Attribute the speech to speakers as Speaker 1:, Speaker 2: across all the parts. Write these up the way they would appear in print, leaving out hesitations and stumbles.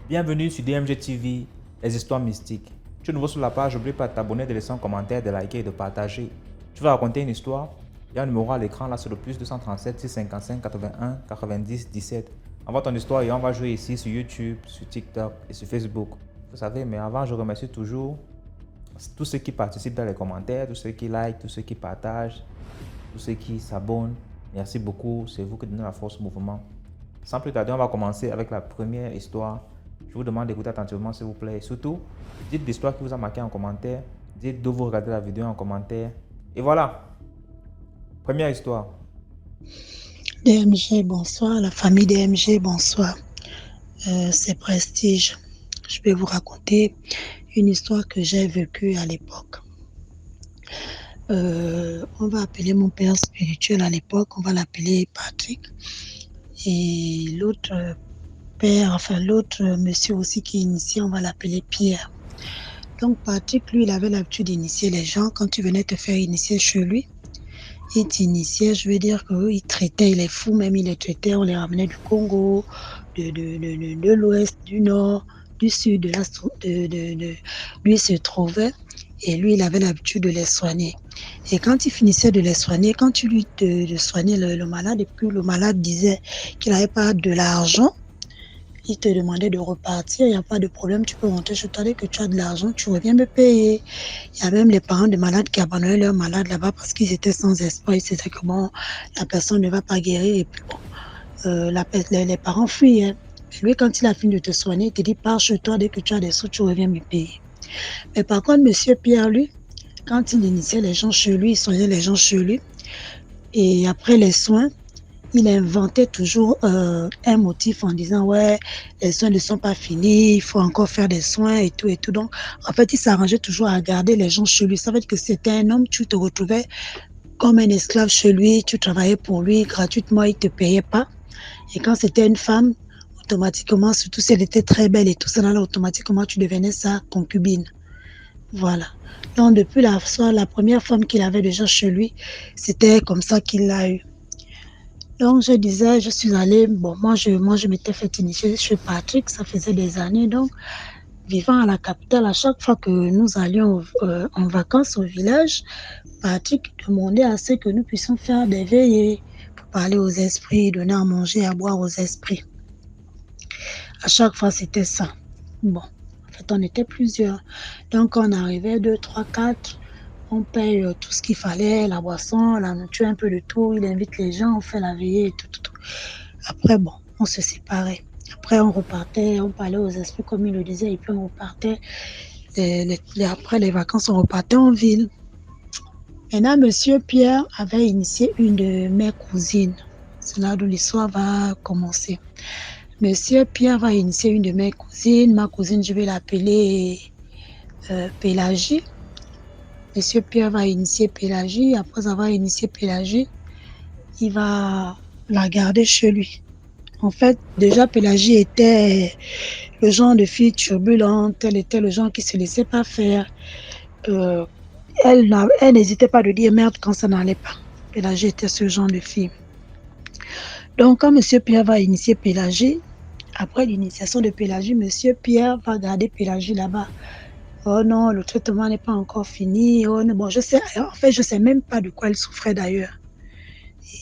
Speaker 1: Bienvenue sur DMG TV, les histoires mystiques. Tu es nouveau sur la page, n'oublie pas de t'abonner, de laisser un commentaire, de liker et de partager. Tu vas raconter une histoire. Il y a un numéro à l'écran, là c'est le plus 237 655 81 90 17. Envoie ton histoire et on va jouer ici sur YouTube, sur TikTok et sur Facebook. Vous savez, mais avant je remercie toujours tous ceux qui participent dans les commentaires, tous ceux qui like, tous ceux qui partagent, tous ceux qui s'abonnent. Merci beaucoup, c'est vous qui donnez la force au mouvement. Sans plus tarder, on va commencer avec la première histoire. Je vous demande d'écouter attentivement s'il vous plaît. Et surtout, dites l'histoire qui vous a marqué en commentaire. Dites d'où vous regardez la vidéo en commentaire. Et voilà, première histoire.
Speaker 2: DMG, bonsoir. La famille DMG, bonsoir. C'est Prestige. Je vais vous raconter une histoire que j'ai vécue à l'époque. On va appeler mon père spirituel à l'époque, on va l'appeler Patrick. Et l'autre père, enfin l'autre monsieur aussi qui initiait, on va l'appeler Pierre. Donc Patrick, lui, il avait l'habitude d'initier les gens. Quand tu venais te faire initier chez lui, il t'initiait, je veux dire qu'il traitait les fous, même il les traitait, on les ramenait du Congo, de l'Ouest, du Nord, du Sud, lui il se trouvait et lui il avait l'habitude de les soigner. Et quand il finissait de les soigner, quand tu lui de soigner le malade, et puis le malade disait qu'il n'avait pas de l'argent, il te demandait de repartir, il n'y a pas de problème, tu peux rentrer chez toi dès que tu as de l'argent, tu reviens me payer. Il y a même les parents de malades qui abandonnaient leurs malades là-bas parce qu'ils étaient sans espoir, ils se disaient que bon, la personne ne va pas guérir et puis bon, les parents fuyaient. Et lui, quand il a fini de te soigner, il te dit, pars chez toi, dès que tu as des sous, tu reviens me payer. Mais par contre, monsieur Pierre, lui, quand il initiait les gens chez lui, il soignait les gens chez lui, et après les soins, il inventait toujours un motif en disant ouais, les soins ne sont pas finis, il faut encore faire des soins et tout et tout. Donc, en fait, il s'arrangeait toujours à garder les gens chez lui. Ça veut dire que si c'était un homme, tu te retrouvais comme un esclave chez lui, tu travaillais pour lui gratuitement, il ne te payait pas. Et quand c'était une femme, automatiquement, surtout si elle était très belle et tout ça, là, automatiquement, tu devenais sa concubine. Voilà. Donc, depuis la première femme qu'il avait déjà chez lui, c'était comme ça qu'il l'a eu. Donc, je disais, je suis allée, bon, moi, je m'étais fait initier chez Patrick, ça faisait des années. Donc, vivant à la capitale, à chaque fois que nous allions en vacances au village, Patrick demandait à ce que nous puissions faire des veillées pour parler aux esprits, donner à manger, à boire aux esprits. À chaque fois, c'était ça. Bon, en fait, on était plusieurs. Donc, on arrivait 2, 3, 4. On paye tout ce qu'il fallait, la boisson, la nourriture, un peu de tout. Il invite les gens, on fait la veillée et tout, tout, tout. Après, bon, on se séparait. Après, on repartait, on parlait aux esprits comme il le disait, et puis on repartait. Après les vacances, on repartait en ville. Maintenant, monsieur Pierre avait initié une de mes cousines. C'est là où l'histoire va commencer. Monsieur Pierre va initier une de mes cousines. Ma cousine, je vais l'appeler Pélagie. Monsieur Pierre va initier Pélagie. Après avoir initié Pélagie, il va la garder chez lui. En fait, déjà, Pélagie était le genre de fille turbulente. Elle était le genre qui ne se laissait pas faire. Euh, elle n'hésitait pas de dire merde quand ça n'allait pas. Pélagie était ce genre de fille. Donc, quand monsieur Pierre va initier Pélagie, après l'initiation de Pélagie, monsieur Pierre va garder Pélagie là-bas. Oh non, le traitement n'est pas encore fini. Oh non, bon, je sais même pas de quoi elle souffrait d'ailleurs.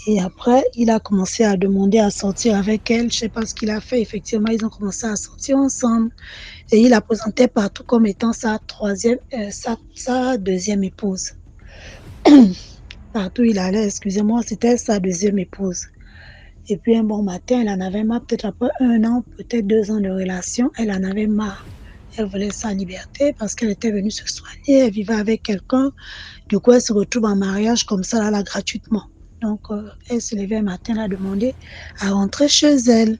Speaker 2: Et après, il a commencé à demander à sortir avec elle. Je sais pas ce qu'il a fait. Effectivement, ils ont commencé à sortir ensemble. Et il la présentait partout comme étant sa deuxième épouse. Partout où il allait, excusez-moi, c'était sa deuxième épouse. Et puis un bon matin, elle en avait marre, peut-être après 1 an, peut-être 2 ans de relation, elle en avait marre. Elle voulait sa liberté parce qu'elle était venue se soigner, elle vivait avec quelqu'un. Du coup, elle se retrouve en mariage comme ça, là, gratuitement. Donc, elle se levait un matin, elle a demandé à rentrer chez elle.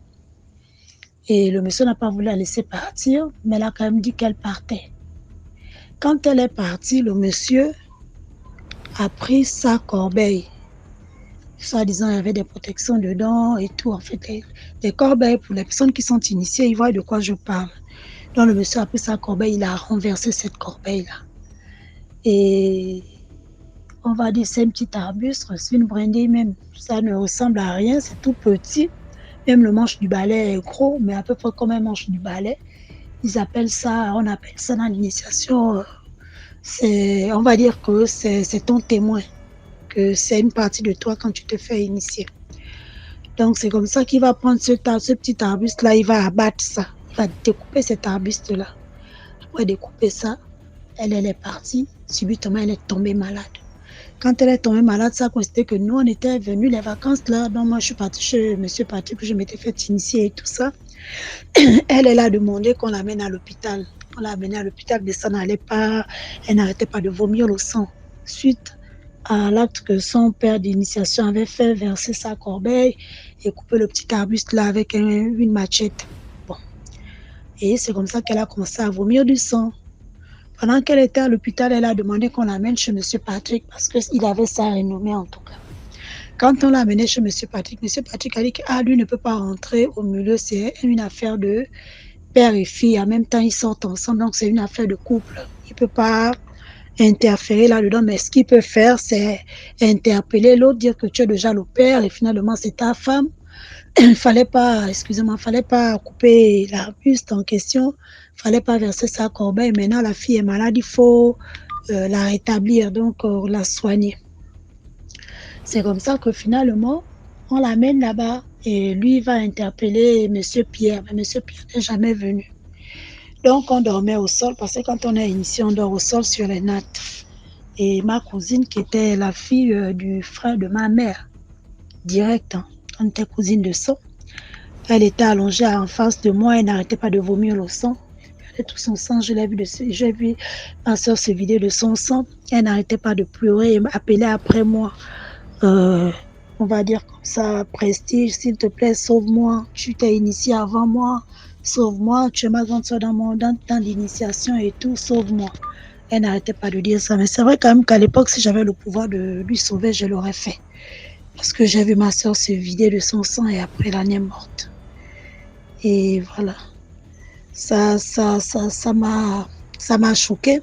Speaker 2: Et le monsieur n'a pas voulu la laisser partir, mais elle a quand même dit qu'elle partait. Quand elle est partie, le monsieur a pris sa corbeille. Soi-disant, il y avait des protections dedans et tout. En fait, des corbeilles, pour les personnes qui sont initiées, ils voient de quoi je parle. Donc, le monsieur a pris sa corbeille, il a renversé cette corbeille-là. Et on va dire c'est un petit arbuste, c'est une brindille même. Ça ne ressemble à rien, c'est tout petit. Même le manche du balai est gros, mais à peu près comme un manche du balai. On appelle ça dans l'initiation, on va dire que c'est ton témoin, que c'est une partie de toi quand tu te fais initier. Donc c'est comme ça qu'il va prendre ce petit arbuste-là, il va abattre ça, il va découper cet arbuste-là. Après découper ça, elle est partie, subitement elle est tombée malade. Quand elle est tombée malade, ça consistait que nous, on était venus les vacances là. Donc moi, je suis partie chez Monsieur Patrick, que je m'étais fait initier et tout ça. Elle a demandé qu'on l'amène à l'hôpital. On l'a amenée à l'hôpital, mais ça n'allait pas. Elle n'arrêtait pas de vomir le sang. Suite à l'acte que son père d'initiation avait fait, verser sa corbeille et couper le petit arbuste là avec une machette. Bon. Et c'est comme ça qu'elle a commencé à vomir du sang. Pendant qu'elle était à l'hôpital, elle a demandé qu'on l'amène chez Monsieur Patrick parce qu'il avait sa renommée en tout cas. Quand on l'a amené chez Monsieur Patrick a dit que lui ne peut pas rentrer au milieu, c'est une affaire de père et fille. En même temps, ils sortent ensemble, donc c'est une affaire de couple. Il ne peut pas interférer là-dedans, mais ce qu'il peut faire, c'est interpeller l'autre, dire que tu es déjà le père et finalement c'est ta femme. Fallait pas couper l'arbuste en question, fallait pas verser sa corbeille. Maintenant, la fille est malade, il faut la rétablir, donc la soigner. C'est comme ça que finalement, on l'amène là-bas et lui va interpeller Monsieur Pierre. Mais Monsieur Pierre n'est jamais venu. Donc, on dormait au sol parce que quand on est initié, on dort au sol sur les nattes. Et ma cousine, qui était la fille du frère de ma mère, direct, hein, on était cousine de sang. Elle était allongée en face de moi, elle n'arrêtait pas de vomir le sang. Elle tout son sang, j'ai vu ma soeur se vider de son sang. Elle n'arrêtait pas de pleurer et m'appeler après moi. On va dire comme ça, Prestige, s'il te plaît, sauve-moi. Tu t'es initié avant moi, sauve-moi. Tu es ma grande soeur dans l'initiation et tout, sauve-moi. Elle n'arrêtait pas de dire ça. Mais c'est vrai quand même qu'à l'époque, si j'avais le pouvoir de lui sauver, je l'aurais fait. Parce que j'ai vu ma soeur se vider de son sang et après elle en est morte. Et voilà. Ça m'a choqué.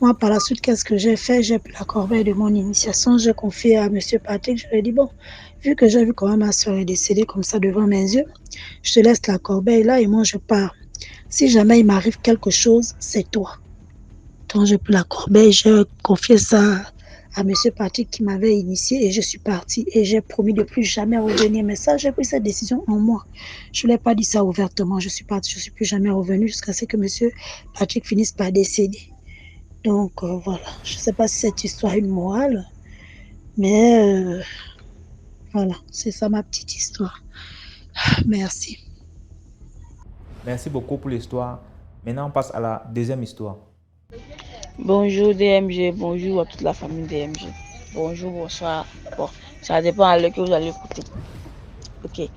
Speaker 2: Moi, par la suite, qu'est-ce que j'ai fait? J'ai pris la corbeille de mon initiation, j'ai confié à Monsieur Patrick. Je lui ai dit, bon, vu que j'ai vu comment ma soeur est décédée comme ça devant mes yeux, je te laisse la corbeille là et moi, je pars. Si jamais il m'arrive quelque chose, c'est toi. Donc, j'ai pris la corbeille, j'ai confié ça à Monsieur Patrick qui m'avait initié et je suis partie et j'ai promis de plus jamais revenir. Mais ça, j'ai pris cette décision en moi. Je ne l'ai pas dit ça ouvertement. Je suis partie, je ne suis plus jamais revenue jusqu'à ce que Monsieur Patrick finisse par décéder. Donc voilà, je ne sais pas si cette histoire est une morale, mais voilà, c'est ça ma petite histoire. Merci.
Speaker 1: Merci beaucoup pour l'histoire. Maintenant, on passe à la deuxième histoire.
Speaker 3: Bonjour DMG, bonjour à toute la famille DMG. Bonjour, bonsoir. Bon, ça dépend à l'heure que vous allez écouter. Ok.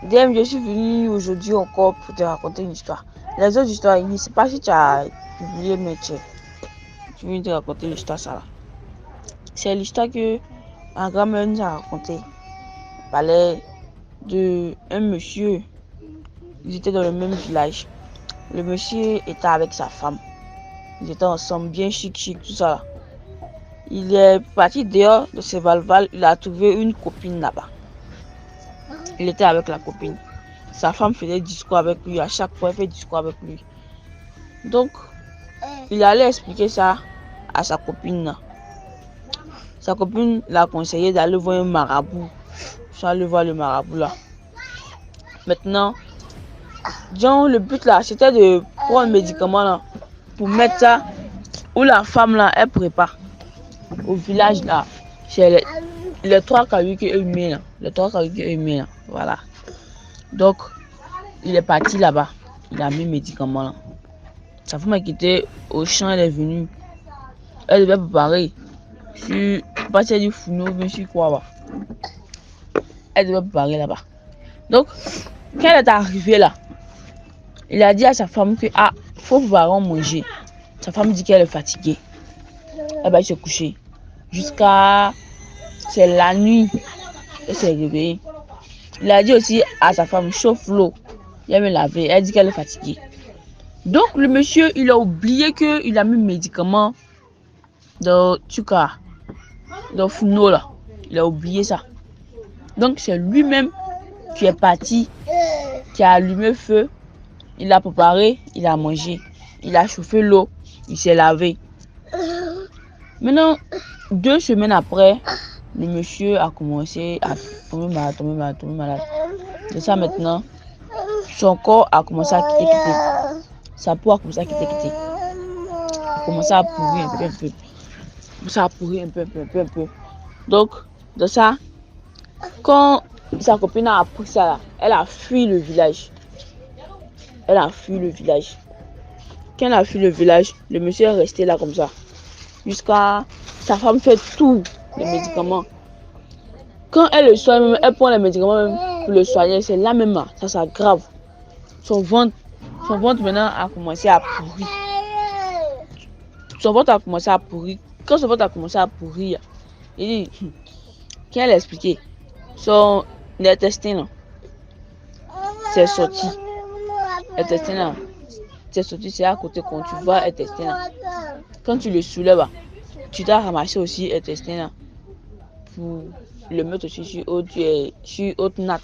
Speaker 3: DMG, je suis venu aujourd'hui encore pour te raconter une histoire. Les autres histoires, je ne sais pas si tu as publié, mais je viens de te raconter l'histoire, ça là. C'est l'histoire que ma grand-mère nous a racontée. Elle parlait d'un monsieur. Ils étaient dans le même village. Le monsieur était avec sa femme. Ils étaient ensemble, bien chic, tout ça là. Il est parti dehors de ses valvales, il a trouvé une copine là-bas. Il était avec la copine. Sa femme faisait discours avec lui, à chaque fois elle fait discours avec lui. Donc, il allait expliquer ça à sa copine là. Sa copine l'a conseillé d'aller voir un marabout. Je suis allé voir le marabout là. Maintenant, genre, le but là, c'était de prendre un médicament là, pour mettre ça où la femme là, elle prépare. Au village là, c'est les 3 cailloux qu'elle met là. Les 3 cailloux qu'elle met là, voilà. Donc, il est parti là-bas. Il a mis le médicament là. Sa femme a quitté au champ, elle est venue. Elle devait préparer. Sur passer du fourneau, bien sûr quoi là. Elle devait préparer là-bas. Donc, quand elle est arrivée là, il a dit à sa femme que faut préparer manger. Sa femme dit qu'elle est fatiguée. Elle va se coucher. Jusqu'à c'est la nuit. Elle s'est réveillée. Il a dit aussi à sa femme, chauffe l'eau. Il a me laver. Elle dit qu'elle est fatiguée. Donc le monsieur, il a oublié qu'il a mis le médicament dans le fourneau là. Il a oublié ça. Donc c'est lui-même Tu es parti, tu as allumé le feu, il a préparé, il a mangé, il a chauffé l'eau, il s'est lavé. Maintenant, 2 semaines après, le monsieur a commencé à tomber malade. De ça maintenant, son corps a commencé à quitter. Sa peau a commencé à quitter. A commencé à pourrir un peu. Ça a pourri un peu. Donc, de ça, quand sa copine a appris ça, là, elle a fui le village. Quand elle a fui le village, le monsieur est resté là comme ça. Jusqu'à sa femme fait tous les médicaments. Quand elle le soigne, elle prend les médicaments même pour le soigner, c'est là même, ça s'aggrave. Son ventre maintenant a commencé à pourrir. Son ventre a commencé à pourrir. Quand son ventre a commencé à pourrir, il dit, quand elle a expliqué, son intestin c'est sorti. Intestin c'est sorti, c'est à côté quand tu vois intestin. Quand tu le soulèves, tu dois ramasser aussi intestin pour le mettre aussi sur haute natte.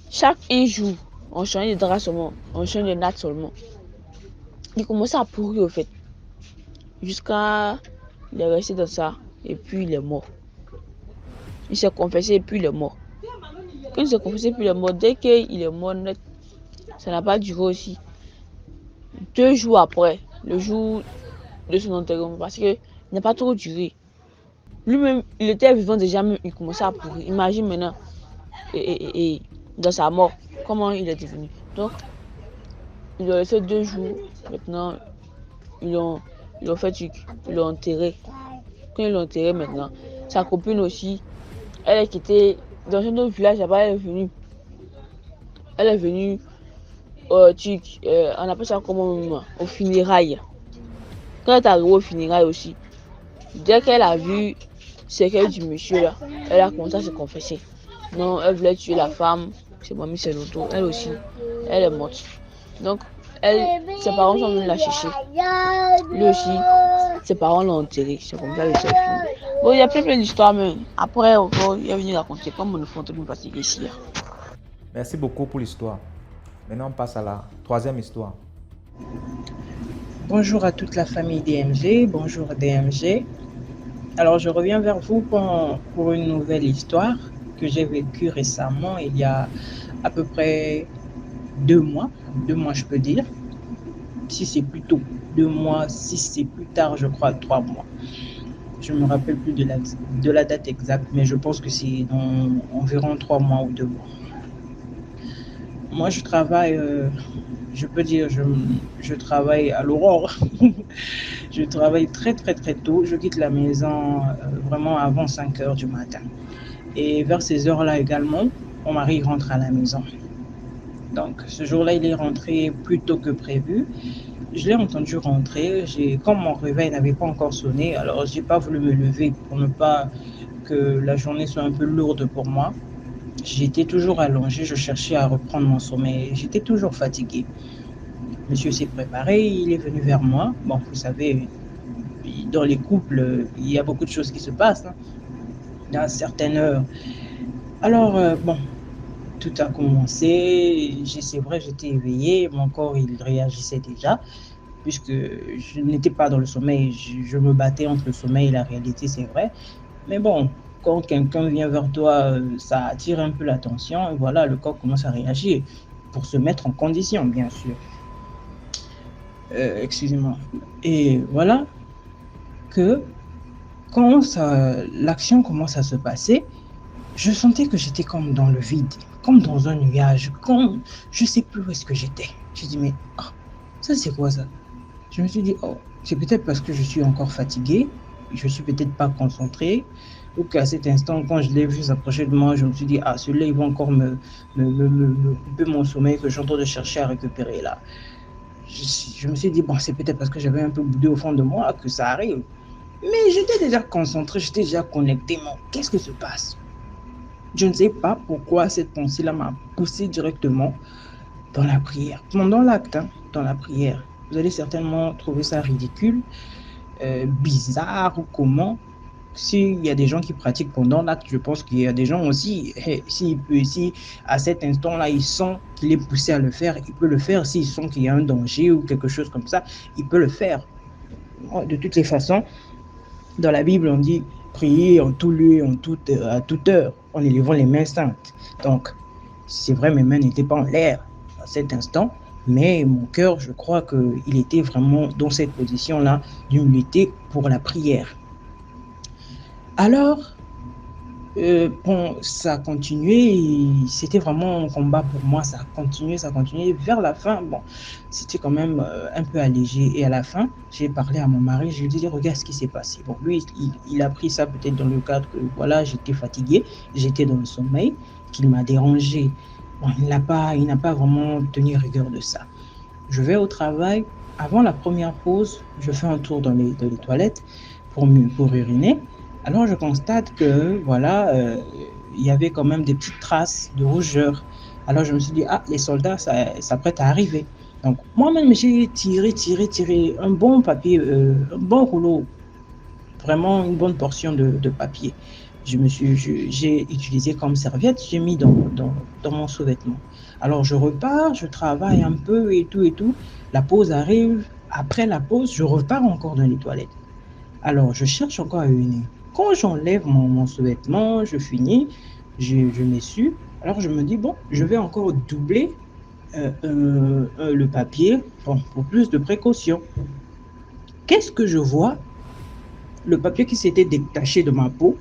Speaker 3: Chaque jour, on change de drap seulement, on change de natte seulement. Il commençait à pourrir au fait. Jusqu'à il est resté dans ça et puis il est mort. Il s'est confessé et puis il est mort. Quand il s'est confessé et puis il est mort, dès qu'il est mort net, ça n'a pas duré aussi. 2 jours après, le jour de son enterrement, parce que il n'a pas trop duré. Lui-même, il était vivant déjà, mais il commençait à pourrir. Imagine maintenant, et dans sa mort, comment il est devenu. Donc, il lui a laissé 2 jours. Maintenant, ils l'ont enterré. Quand ils l'ont enterré maintenant, sa copine aussi, elle est quittée dans un autre village là-bas, elle est venue on appelle ça comment, au funérailles. Quand elle est arrivée au funérailles aussi, dès qu'elle a vu ce qu'elle du monsieur là, elle a commencé à se confesser. Non, elle voulait tuer la femme, c'est Mamie Seloto, elle aussi, elle est morte. Donc, ses parents sont venus la chercher. Lui aussi, ses parents l'ont enterré. C'est comme ça que c'est fini. Bon, il y a plein d'histoires, mais après, encore, il est venu raconter comme on ne fait pas fatiguer ici.
Speaker 1: Merci beaucoup pour l'histoire. Maintenant, on passe à la 3e histoire.
Speaker 4: Bonjour à toute la famille DMG, bonjour DMG. Alors, je reviens vers vous pour une nouvelle histoire que j'ai vécue récemment, il y a à peu près 2 mois, je peux dire. Si c'est plus tôt, 2 mois, si c'est plus tard, je crois 3 mois. Je ne me rappelle plus de la date exacte, mais je pense que c'est dans environ 3 mois ou 2 mois. Moi, je travaille, je peux dire, je travaille à l'aurore. Je travaille très tôt. Je quitte la maison vraiment avant 5 heures du matin. Et vers ces heures-là également, mon mari rentre à la maison. Donc, ce jour-là, il est rentré plus tôt que prévu. Je l'ai entendu rentrer. Comme mon réveil n'avait pas encore sonné, alors je n'ai pas voulu me lever pour ne pas que la journée soit un peu lourde pour moi. J'étais toujours allongée, je cherchais à reprendre mon sommeil. J'étais toujours fatiguée. Monsieur s'est préparé, il est venu vers moi. Bon, vous savez, dans les couples, il y a beaucoup de choses qui se passent à certaines heures. Alors, tout a commencé. C'est vrai, j'étais éveillée. Mon corps, il réagissait déjà, puisque je n'étais pas dans le sommeil. Je me battais entre le sommeil et la réalité, c'est vrai. Mais bon, quand quelqu'un vient vers toi, ça attire un peu l'attention. Et voilà, le corps commence à réagir pour se mettre en condition, bien sûr. Excusez-moi. Et voilà que quand l'action commence à se passer, je sentais que j'étais comme dans le vide, comme dans un nuage, comme je ne sais plus où est-ce que j'étais. Je me dis, mais ça c'est quoi ça? Je me suis dit, c'est peut-être parce que je suis encore fatiguée, je ne suis peut-être pas concentrée, ou qu'à cet instant, quand je l'ai vu s'approcher de moi, je me suis dit, celui-là, il va encore me couper mon sommeil que je suis en train de chercher à récupérer là. Je me suis dit, c'est peut-être parce que j'avais un peu boudé au fond de moi que ça arrive. Mais j'étais déjà concentrée, j'étais déjà connectée. Mais qu'est-ce qui se passe? Je ne sais pas pourquoi cette pensée-là m'a poussé directement dans la prière. Pendant l'acte, dans la prière. Vous allez certainement trouver ça ridicule, bizarre ou comment. s'il y a des gens qui pratiquent pendant l'acte, je pense qu'il y a des gens aussi, si à cet instant-là, ils sentent qu'il est poussé à le faire, il peut le faire. S'ils sentent qu'il y a un danger ou quelque chose comme ça, il peut le faire. De toutes les façons, dans la Bible, on dit prier en tout lieu, à toute heure, en élevant les mains saintes. Donc, c'est vrai, mes mains n'étaient pas en l'air à cet instant, mais mon cœur, je crois qu'il était vraiment dans cette position-là d'humilité pour la prière. Alors, bon, ça a continué, c'était vraiment un combat pour moi, ça a continué. Vers la fin, bon, c'était quand même un peu allégé. Et à la fin, j'ai parlé à mon mari, je lui ai dit, regarde ce qui s'est passé. Bon, lui, il a pris ça peut-être dans le cadre que, voilà, j'étais fatigué, j'étais dans le sommeil, qu'il m'a dérangé. Bon, il n'a pas vraiment tenu rigueur de ça. Je vais au travail, avant la première pause, je fais un tour dans les toilettes pour uriner. Alors je constate que voilà, il y avait quand même des petites traces de rougeur. Alors je me suis dit, les soldats s'apprêtent à arriver. Donc moi-même j'ai tiré un bon papier, un bon rouleau, vraiment une bonne portion de papier. J'ai utilisé comme serviette, j'ai mis dans mon sous-vêtement. Alors je repars, je travaille un peu et tout. La pause arrive. Après la pause, je repars encore dans les toilettes. Alors je cherche encore à uriner. Quand j'enlève mon sous-vêtement, je finis, je m'essuie. Alors je me dis, bon, je vais encore doubler le papier pour plus de précaution. Qu'est-ce que je vois? Le papier qui s'était détaché de ma peau.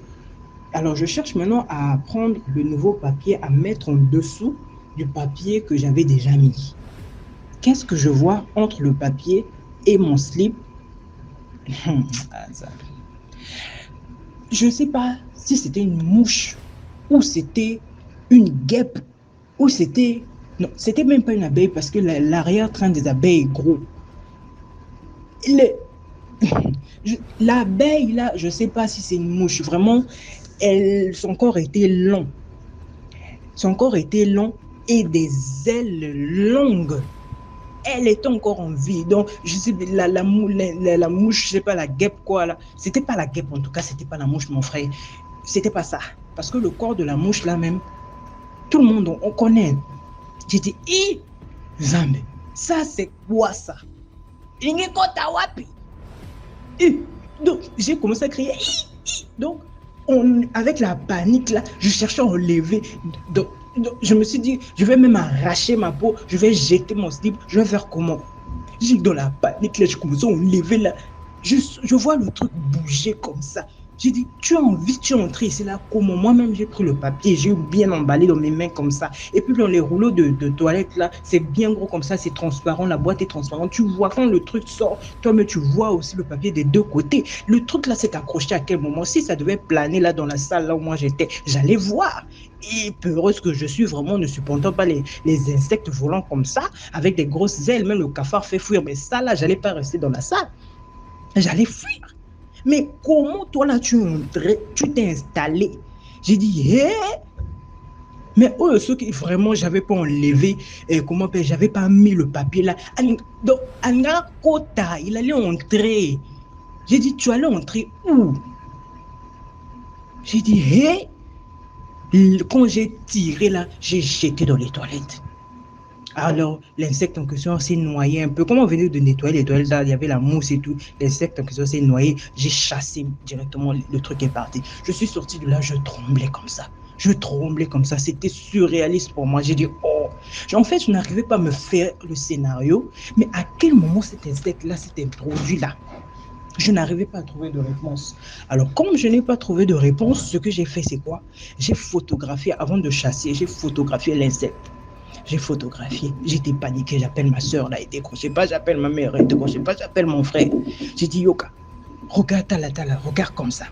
Speaker 4: Alors je cherche maintenant à prendre le nouveau papier, à mettre en dessous du papier que j'avais déjà mis. Qu'est-ce que je vois entre le papier et mon slip? Je ne sais pas si c'était une mouche, ou c'était une guêpe, ou c'était... Non, c'était même pas une abeille parce que l'arrière-train des abeilles est gros. L'abeille, là, je ne sais pas si c'est une mouche. Vraiment, son corps était long. Son corps était long et des ailes longues. Elle était encore en vie. Donc, je sais, la mouche, je sais pas, la guêpe, quoi, là. C'était pas la guêpe, en tout cas, c'était pas la mouche, mon frère. C'était pas ça. Parce que le corps de la mouche, là même, tout le monde, on connaît. J'ai dit, Zambe, ça, c'est quoi ça? Donc, j'ai commencé à crier, Donc, avec la panique, là, je cherchais à enlever. Donc, je me suis dit, je vais même arracher ma peau, je vais jeter mon slip, je vais faire comment? J'ai dans la panique, là, je commence à enlever, là. Je vois le truc bouger comme ça. J'ai dit, tu as envie, tu es entré ici, là, comment? Moi-même, j'ai pris le papier, j'ai bien emballé dans mes mains comme ça. Et puis, dans les rouleaux de toilette, là, c'est bien gros comme ça, c'est transparent, la boîte est transparente. Tu vois, quand le truc sort, toi-même, tu vois aussi le papier des deux côtés. Le truc, là, c'est accroché à quel moment? Si ça devait planer, là, dans la salle, là où moi j'étais, j'allais voir. Et peureuse que je suis, vraiment, ne supportant pas les insectes volants comme ça, avec des grosses ailes, même le cafard fait fuir. Mais ça, là, j'allais pas rester dans la salle. J'allais fuir. Mais comment toi là tu t'es installé? J'ai dit, mais ceux qui vraiment j'avais pas enlevé, j'avais pas mis le papier là. Donc, Kota, il allait entrer. J'ai dit, tu allais entrer où? J'ai dit, quand j'ai tiré là, j'ai jeté dans les toilettes. Alors, l'insecte en question s'est noyé un peu. Comme on venait de nettoyer les toilettes, là, il y avait la mousse et tout. L'insecte en question s'est noyé. J'ai chassé directement, le truc est parti. Je suis sorti de là, je tremblais comme ça. C'était surréaliste pour moi. J'ai dit, En fait, je n'arrivais pas à me faire le scénario. Mais à quel moment cet insecte-là s'était produit là? Je n'arrivais pas à trouver de réponse. Alors, comme je n'ai pas trouvé de réponse, ce que j'ai fait, c'est quoi? J'ai photographié, avant de chasser, j'ai photographié l'insecte. J'ai photographié, j'étais paniqué, j'appelle ma soeur, là, elle décrochait pas, j'appelle ma mère, elle décrochait pas, j'appelle mon frère. J'ai dit, Yoka, regarde regarde comme ça.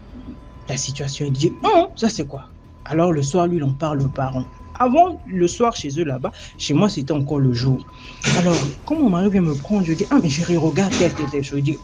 Speaker 4: La situation, il dit, ça c'est quoi? Alors le soir, lui, il en parle aux parents. Avant, le soir, chez eux là-bas, chez moi, c'était encore le jour. Alors, quand mon mari vient me prendre, je dis, mais chérie, regarde telle chose. Je dis,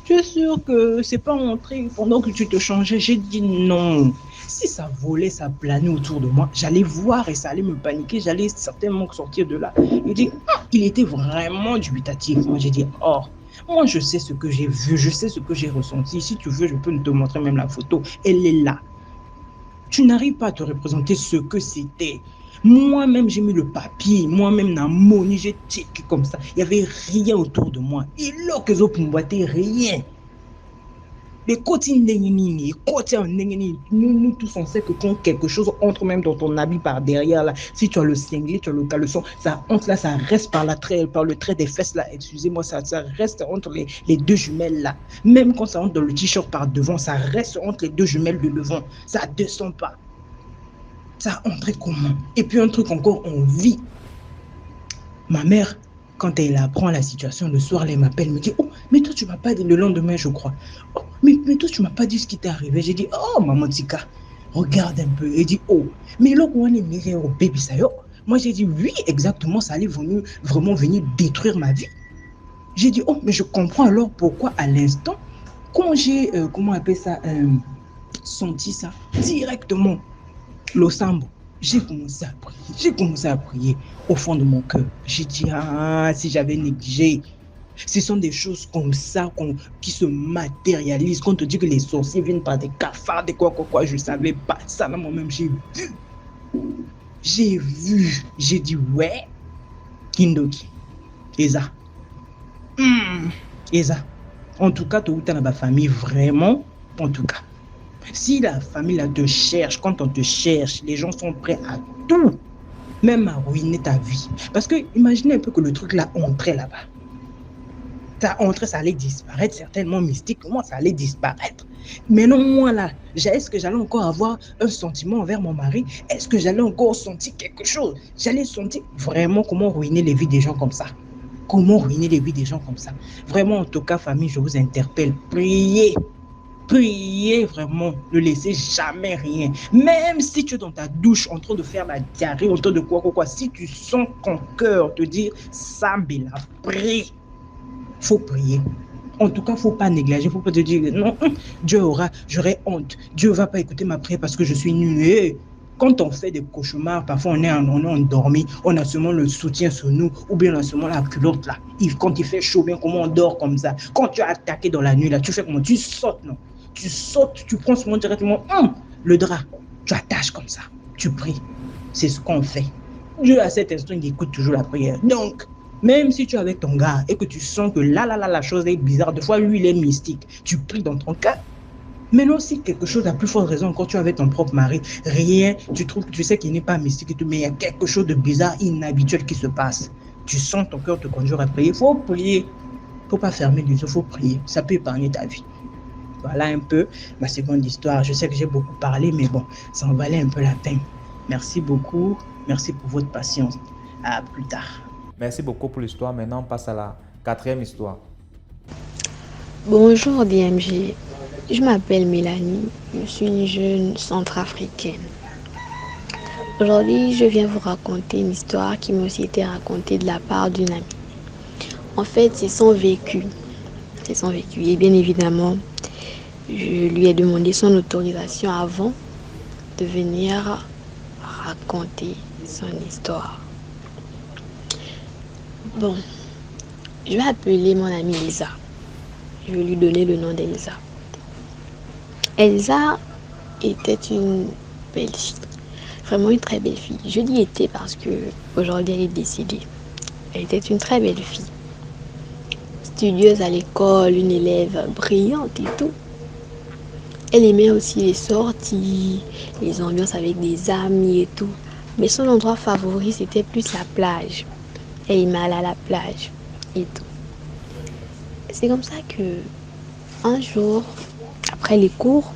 Speaker 4: Tu es sûr que c'est pas entré pendant que tu te changeais? J'ai dit non. Si ça volait, ça planait autour de moi, j'allais voir et ça allait me paniquer, j'allais certainement sortir de là. Il dit, il était vraiment dubitatif. Moi, j'ai dit, oh, moi, je sais ce que j'ai vu, je sais ce que j'ai ressenti. Si tu veux, je peux te montrer même la photo. Elle est là. Tu n'arrives pas à te représenter ce que c'était. Moi-même, j'ai mis le papier. Moi-même, dans mon j'ai checké comme ça. Il n'y avait rien autour de moi. Et là, que je ne rien. Les côtés nous tous on sait que quand quelque chose entre même dans ton habit par derrière là, si tu as le cinglet, tu as le caleçon, ça entre là, ça reste par le trait des fesses là, excusez-moi, ça reste entre les deux jumelles là. Même quand ça entre dans le t-shirt par devant, ça reste entre les deux jumelles de devant, ça descend pas. Ça entre comment? Et puis un truc encore, on vit. Ma mère, quand elle apprend la situation, le soir, elle m'appelle, me dit, oh, mais toi, tu m'as pas dit le lendemain, je crois. Oh, mais toi, tu m'as pas dit ce qui t'est arrivé. J'ai dit, oh, maman Tika, regarde un peu. Elle dit, oh, mais là, on est miré au bébé, ça y est. Moi, j'ai dit, oui, exactement, ça allait vraiment venir détruire ma vie. J'ai dit, oh, mais je comprends alors pourquoi, à l'instant, quand j'ai, comment on appelle ça, senti ça, directement, l'Osambo, j'ai commencé à prier au fond de mon cœur. J'ai dit, ah, si j'avais négligé. Ce sont des choses comme ça qui se matérialisent. Quand on te dit que les sorciers viennent par des cafards, des quoi, je ne savais pas. Ça, là, moi-même, j'ai vu. J'ai dit, ouais, Kindoki, Eza. Eza. En tout cas, tu as dans ma famille, vraiment, en tout cas. Si la famille là te cherche, quand on te cherche, les gens sont prêts à tout, même à ruiner ta vie. Parce que imaginez un peu que le truc là entrait là-bas. Ça entrait, ça allait disparaître, certainement mystiquement, ça allait disparaître. Mais non, moi là, est-ce que j'allais encore avoir un sentiment envers mon mari? Est-ce que j'allais encore sentir quelque chose? J'allais sentir vraiment comment ruiner les vies des gens comme ça. Comment ruiner les vies des gens comme ça. Vraiment, en tout cas, famille, je vous interpelle, priez. Priez vraiment, ne laissez jamais rien. Même si tu es dans ta douche en train de faire la diarrhée, en train de quoi, si tu sens ton cœur te dire Sambela, prie. Faut prier. En tout cas, faut pas négliger, faut pas te dire non, j'aurai honte. Dieu va pas écouter ma prière parce que je suis nul. Quand on fait des cauchemars, parfois on est endormi, on a seulement le soutien sur nous, ou bien on a seulement la culotte là. Quand il fait chaud, bien comment on dort comme ça. Quand tu as attaqué dans la nuit là, tu fais comment? Tu sautes, non? Tu sautes, tu prends seulement directement le drap, tu attaches comme ça, tu pries. C'est ce qu'on fait. Dieu à cet instant, il écoute toujours la prière. Donc, même si tu es avec ton gars et que tu sens que là, la chose est bizarre, des fois, lui, il est mystique, tu pries dans ton cas. Maintenant, si quelque chose a plus forte raison, quand tu es avec ton propre mari, rien, tu sais qu'il n'est pas mystique et tout, mais il y a quelque chose de bizarre, inhabituel qui se passe. Tu sens ton cœur te conjure à prier. Il faut prier. Il ne faut pas fermer les yeux, il faut prier. Ça peut épargner ta vie. Voilà un peu ma seconde histoire. Je sais que j'ai beaucoup parlé, mais bon, ça en valait un peu la peine. Merci beaucoup. Merci pour votre patience. À plus tard.
Speaker 1: Merci beaucoup pour l'histoire. Maintenant, on passe à la 4e histoire.
Speaker 5: Bonjour DMG. Je m'appelle Mélanie. Je suis une jeune centrafricaine. Aujourd'hui, je viens vous raconter une histoire qui m'a aussi été racontée de la part d'une amie. En fait, c'est son vécu. C'est son vécu. Et bien évidemment, je lui ai demandé son autorisation avant de venir raconter son histoire. Bon, je vais appeler mon amie Elsa. Je vais lui donner le nom d'Elsa. Elsa était une belle fille. Vraiment une très belle fille. Je dis était parce que aujourd'hui elle est décédée. Elle était une très belle fille. Studieuse à l'école, une élève brillante et tout. Elle aimait aussi les sorties, les ambiances avec des amis et tout. Mais son endroit favori, c'était plus la plage. Elle aimait aller à la plage et tout. C'est comme ça que, un jour, après les cours,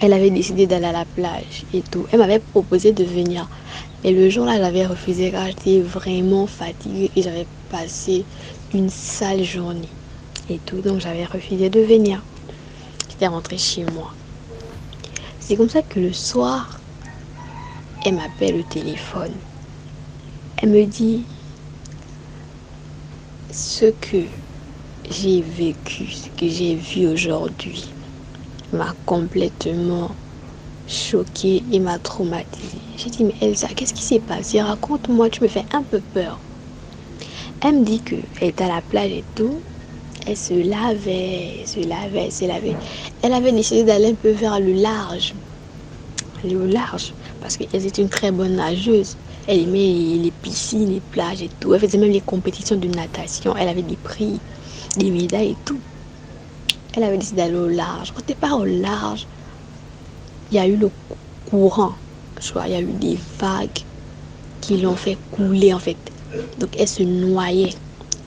Speaker 5: elle avait décidé d'aller à la plage et tout. Elle m'avait proposé de venir. Mais le jour-là, j'avais refusé car j'étais vraiment fatiguée et j'avais passé une sale journée et tout. Donc, j'avais refusé de venir. J'étais rentrée chez moi. C'est comme ça que le soir, elle m'appelle au téléphone. Elle me dit ce que j'ai vécu, ce que j'ai vu aujourd'hui m'a complètement choquée et m'a traumatisée. J'ai dit, mais Elsa, qu'est-ce qui s'est passé? Raconte-moi, tu me fais un peu peur. Elle me dit qu'elle était à la plage et tout. Elle se lavait. Elle avait décidé d'aller un peu vers le large. Aller au large. Parce qu'elle était une très bonne nageuse. Elle aimait les piscines, les plages et tout. Elle faisait même les compétitions de natation. Elle avait des prix, des médailles et tout. Elle avait décidé d'aller au large. Quand elle part au large, il y a eu le courant. Je vois, il y a eu des vagues qui l'ont fait couler en fait. Donc elle se noyait.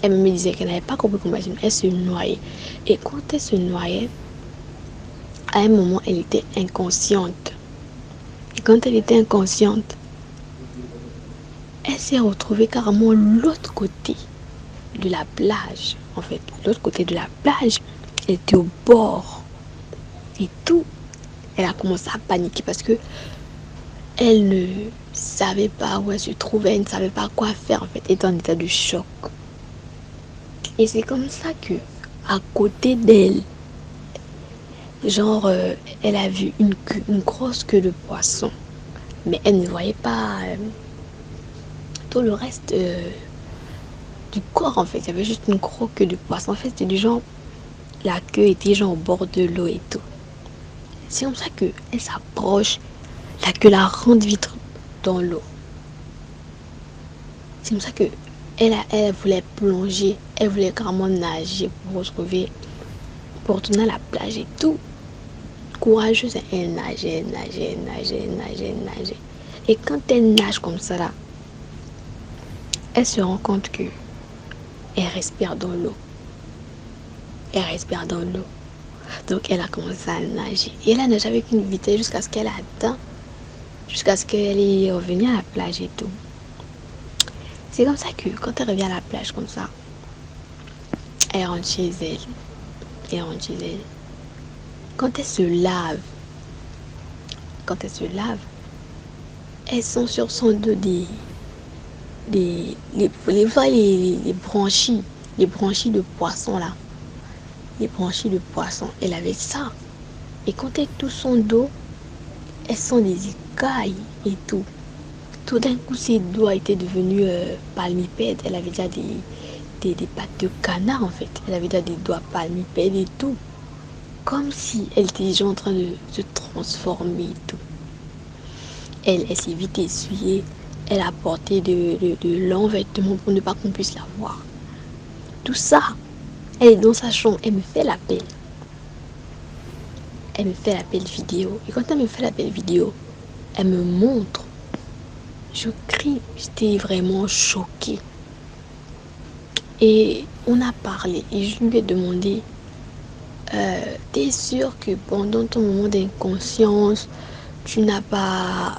Speaker 5: Elle me disait qu'elle n'avait pas compris comment elle se noyait. Et quand elle se noyait, à un moment, elle était inconsciente. Et quand elle était inconsciente, elle s'est retrouvée carrément l'autre côté de la plage. En fait, l'autre côté de la plage, elle était au bord. Et tout, elle a commencé à paniquer parce que elle ne savait pas où elle se trouvait, elle ne savait pas quoi faire en fait, elle était en état de choc. Et c'est comme ça que, à côté d'elle, genre, elle a vu une grosse queue de poisson. Mais elle ne voyait pas tout le reste du corps en fait. Il y avait juste une grosse queue de poisson. En fait, c'était du genre, la queue était genre au bord de l'eau et tout. C'est comme ça qu'elle s'approche, la queue la rentre vite dans l'eau. C'est comme ça que elle voulait plonger, elle voulait carrément nager pour retrouver, pour retourner à la plage et tout. Courageuse, elle nageait. Et quand elle nage comme ça là, elle se rend compte que elle respire dans l'eau. Donc elle a commencé à nager. Et elle a nagé avec une vitesse jusqu'à ce qu'elle est revenue à la plage et tout. C'est comme ça que quand elle revient à la plage comme ça, elle rentre chez elle. Quand elle se lave, elle sent sur son dos les branchies de poisson là. Les branchies de poisson, elle avait ça. Et quand elle touche son dos, elle sent des écailles et tout. Tout d'un coup, ses doigts étaient devenus palmipèdes. Elle avait déjà des pattes de canard en fait. Elle avait déjà des doigts palmipèdes et tout. Comme si elle était déjà en train de se transformer et tout. Elle s'est vite essuyée. Elle a porté de longs vêtements pour ne pas qu'on puisse la voir. Tout ça, elle est dans sa chambre. Elle me fait l'appel. Vidéo. Et quand elle me fait l'appel vidéo, elle me montre. Je crie. J'étais vraiment choquée. Et on a parlé. Et je lui ai demandé, t'es sûre que pendant ton moment d'inconscience, tu n'as pas...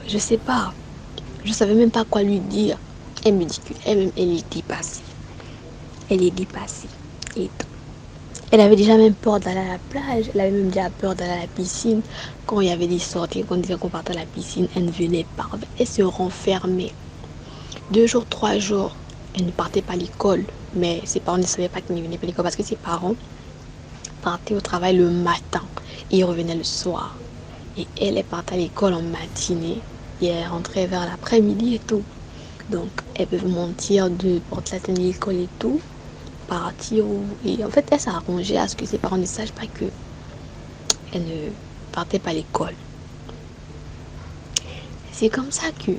Speaker 5: je sais pas. Je savais même pas quoi lui dire. Elle me dit qu'elle-même, elle est dépassée. Et tout. Elle avait déjà même peur d'aller à la plage. Elle avait même déjà peur d'aller à la piscine. Quand il y avait des sorties, quand on disait qu'on partait à la piscine, elle ne venait pas. Elle se renfermait. 2 jours, 3 jours, elle ne partait pas à l'école. Mais ses parents ne savaient pas qu'elle ne venait pas à l'école parce que ses parents partaient au travail le matin et ils revenaient le soir. Et elle partait à l'école en matinée et elle rentrait vers l'après-midi et tout. Donc, elles peuvent mentir de porter la tenue de l'école et tout. Partir et en fait elle s'est arrangée à ce que ses parents ne sachent pas que elle ne partait pas à l'école. C'est comme ça que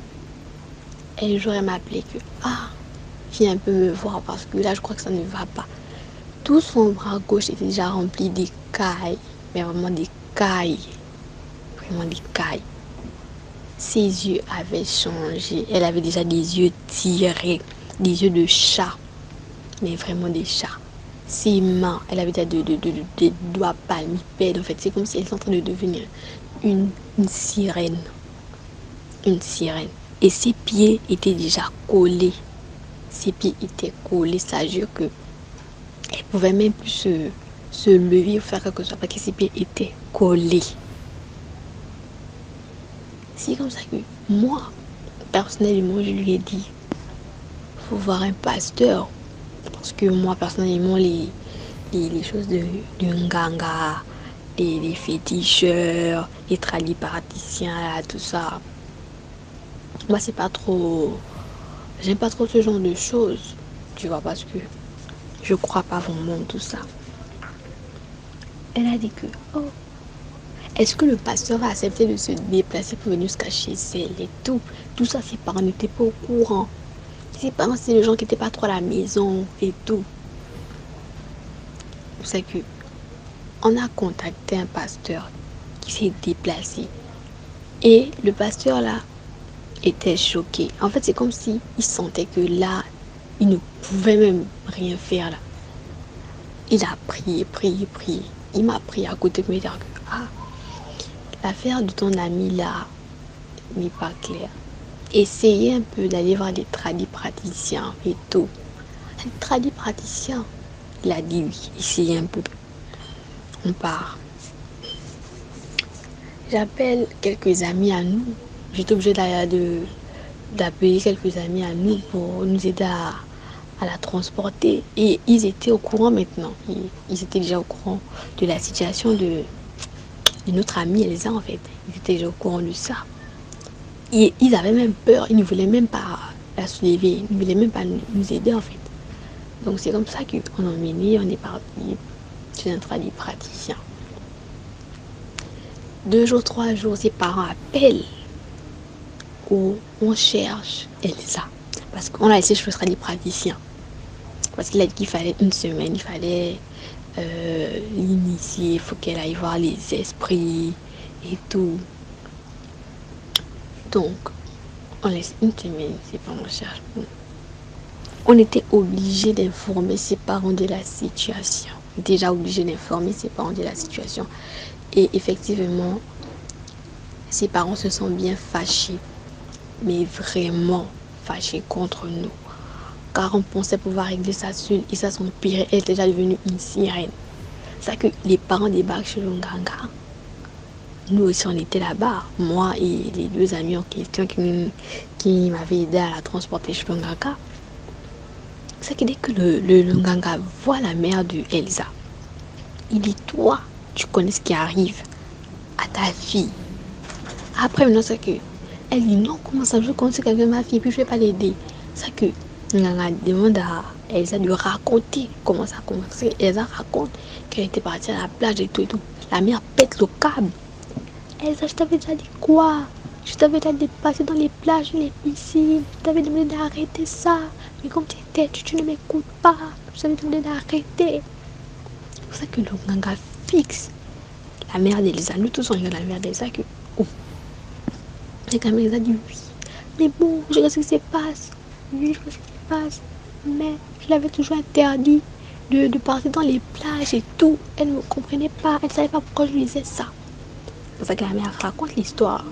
Speaker 5: un jour elle m'a appelé que viens un peu me voir parce que là je crois que ça ne va pas. Tout son bras gauche était déjà rempli d'écailles, mais vraiment d'écailles, ses yeux avaient changé, elle avait déjà des yeux tirés, des yeux de chat, mais vraiment des chats. Ses mains, elle avait déjà des doigts palmipèdes. En fait, c'est comme si elle était en train de devenir une sirène. Et ses pieds étaient déjà collés. Ça jure que elle pouvait même plus se lever ou faire quelque chose parce que ses pieds étaient collés. C'est comme ça que moi, personnellement, je lui ai dit, faut voir un pasteur Parce que moi, personnellement, les choses de Nganga, les féticheurs, les tradipraticiens, tout ça, moi, c'est pas trop... J'aime pas trop ce genre de choses, tu vois, parce que je crois pas vraiment en tout ça. Elle a dit que, oh, est-ce que le pasteur va accepter de se déplacer pour venir se cacher chez elle et tout? Tout ça, ses parents n'étaient pas au courant. Ses parents, c'est les gens qui n'étaient pas trop à la maison et tout. C'est que on a contacté un pasteur qui s'est déplacé. Et le pasteur là était choqué. En fait, c'est comme si il sentait que là, il ne pouvait même rien faire là. Il a prié. Il m'a pris à côté de me dire que l'affaire de ton ami là n'est pas claire. Essayez un peu d'aller voir des tradipraticiens et tout. Les tradipraticiens, il a dit oui, essayez un peu. On part. J'appelle quelques amis à nous. J'étais obligée d'appeler quelques amis à nous pour nous aider à la transporter. Et ils étaient au courant maintenant. Ils étaient déjà au courant de la situation de notre amie Elsa en fait. Ils étaient déjà au courant de ça. Et ils avaient même peur. Ils ne voulaient même pas la soulever. Ils ne voulaient même pas nous aider en fait. Donc c'est comme ça qu'on a emmené, on est parti chez un tradipraticien. 2 jours, 3 jours, ses parents appellent où on cherche Elsa. Parce qu'on a laissé chez le tradipraticien. Parce qu'il a dit qu'il fallait 1 semaine, il fallait l'initier, il faut qu'elle aille voir les esprits et tout. Donc, on laisse 1 semaine, c'est pas on cherche. On était obligé d'informer ses parents de la situation. Déjà obligé d'informer ses parents de la situation. Et effectivement, ses parents se sont bien fâchés. Mais vraiment fâchés contre nous. Car on pensait pouvoir régler ça seul. Et ça s'empirait. Elle est déjà devenue une sirène. C'est ça que les parents débarquent chez Lunganga. Nous aussi, on était là-bas. Moi et les 2 amis en question qui m'avaient aidé à la transporter chez Lunganga. C'est que dès que le Nganga voit la mère de Elsa, il dit, toi, tu connais ce qui arrive à ta fille. Après, maintenant, c'est que elle dit, non, comment ça, je connais quelqu'un de ma fille, puis je ne vais pas l'aider. C'est que Nganga demande à Elsa de raconter comment ça a commencé. Elsa raconte qu'elle était partie à la plage et tout. La mère pète le câble. Elsa, je t'avais déjà dit quoi? Je t'avais déjà dit de passer dans les plages, les piscines. Je t'avais demandé d'arrêter ça. Mais comme tu es têtu, tu ne m'écoutes pas. Je t'avais demandé d'arrêter. C'est pour ça que le Nganga fixe la mère d'Elsa. Nous tous on regarde la mère d'Elsa que... Oh. Et quand Elsa dit oui. Mais bon, je sais ce qui se passe. Oui, je sais ce qui se passe. Mais je l'avais toujours interdit de partir dans les plages et tout. Elle ne me comprenait pas. Elle ne savait pas pourquoi je lui disais ça. C'est pour ça que la mère raconte l'histoire.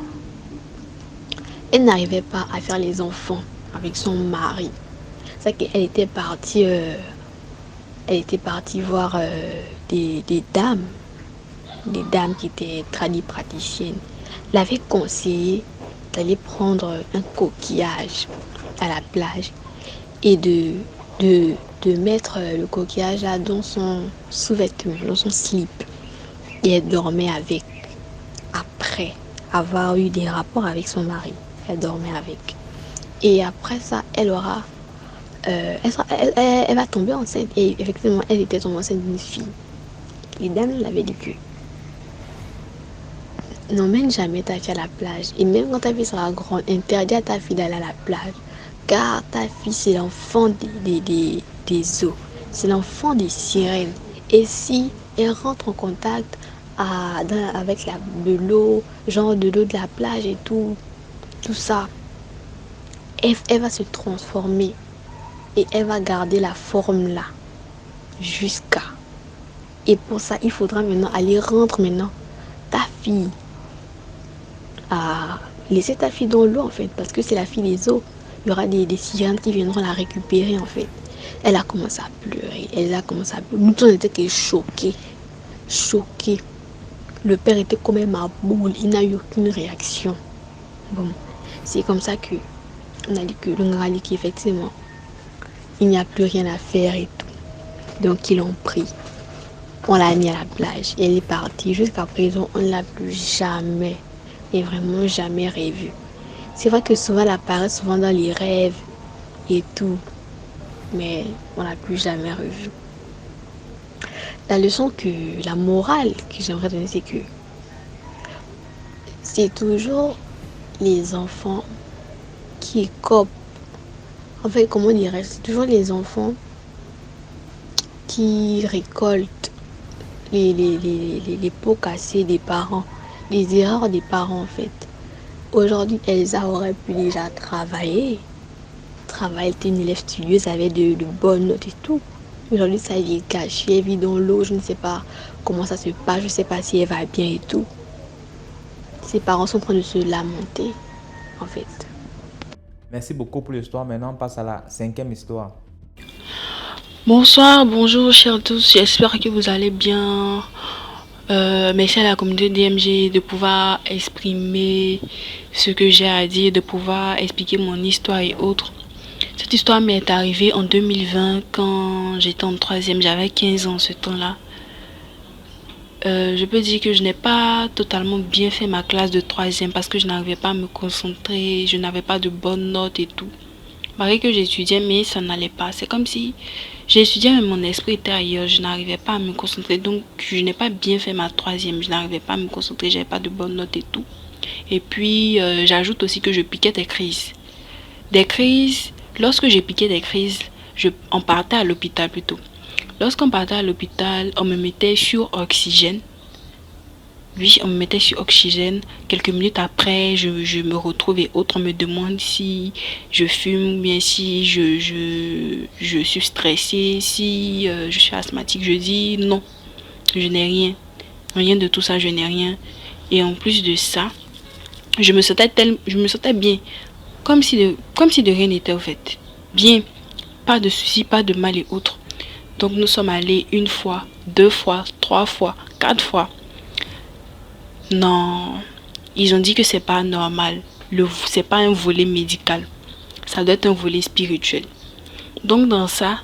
Speaker 5: Elle n'arrivait pas à faire les enfants avec son mari. C'est qu'elle était partie voir des dames qui étaient tradipraticiennes. L'avait conseillé d'aller prendre un coquillage à la plage et de mettre le coquillage là dans son sous-vêtement, dans son slip. Et elle dormait avec. Après avoir eu des rapports avec son mari, elle dormait avec. Et après ça, elle va tomber enceinte. Et effectivement, elle était tombée enceinte d'une fille. Les dames l'avaient dit que n'emmène jamais ta fille à la plage. Et même quand ta fille sera grande, interdis à ta fille d'aller à la plage. Car ta fille, c'est l'enfant des eaux. C'est l'enfant des sirènes. Et si elle rentre en contact avec de l'eau, genre de l'eau de la plage et tout ça, elle va se transformer. Et elle va garder la forme là. Jusqu'à. Et pour ça, il faudra maintenant aller rendre maintenant ta fille. À laisser ta fille dans l'eau en fait. Parce que c'est la fille des eaux. Il y aura des sirènes qui viendront la récupérer en fait. Elle a commencé à pleurer. Nous tous on était choqués. Le père était comme un maboule. Il n'a eu aucune réaction. Bon, c'est comme ça que on a dit que le Nganga dit qu'effectivement il n'y a plus rien à faire et tout. Donc ils l'ont pris. On l'a mis à la plage. Elle est partie. Jusqu'à présent, on ne l'a plus jamais, mais vraiment jamais revue. C'est vrai que souvent, elle apparaît souvent dans les rêves et tout, mais on l'a plus jamais revue. La morale que j'aimerais donner, c'est que c'est toujours les enfants qui copent. En fait, comment dirais-je, c'est toujours les enfants qui récoltent les pots cassés des parents, les erreurs des parents en fait. Aujourd'hui, Elsa aurait pu déjà travailler. Elle était une élève studieuse, avait de bonnes notes et tout. Aujourd'hui, sa vie est cachée, elle vit dans l'eau, je ne sais pas comment ça se passe, je ne sais pas si elle va bien et tout. Ses parents sont en train de se lamenter, en fait.
Speaker 1: Merci beaucoup pour l'histoire. Maintenant, on passe à la 5e histoire.
Speaker 6: Bonsoir, bonjour chers tous, j'espère que vous allez bien. Merci à la communauté DMG de pouvoir exprimer ce que j'ai à dire, de pouvoir expliquer mon histoire et autres. Cette histoire m'est arrivée en 2020 quand j'étais en 3e, j'avais 15 ans ce temps-là. Je peux dire que je n'ai pas totalement bien fait ma classe de 3e parce que je n'arrivais pas à me concentrer, je n'avais pas de bonnes notes et tout. Malgré que j'étudiais, mais ça n'allait pas. C'est comme si j'étudiais, mais mon esprit était ailleurs. Je n'arrivais pas à me concentrer. Donc, je n'ai pas bien fait ma 3e. Je n'arrivais pas à me concentrer. J'avais pas de bonnes notes et tout. Et puis, j'ajoute aussi que je piquais des crises. Lorsque j'ai piqué des crises, on partait à l'hôpital plutôt. Lorsqu'on partait à l'hôpital, on me mettait sur oxygène. Oui, on me mettait sur oxygène. Quelques minutes après, je me retrouve et autres. On me demande si je fume ou bien si je suis stressée, si je suis asthmatique. Je dis non, je n'ai rien. Rien de tout ça, je n'ai rien. Et en plus de ça, je me sentais bien. Comme si de rien n'était au fait. Bien, pas de soucis, pas de mal et autres. Donc nous sommes allés 1 fois, 2 fois, 3 fois, 4 fois. Non, ils ont dit que c'est pas normal. C'est pas un volet médical. Ça doit être un volet spirituel. Donc dans ça,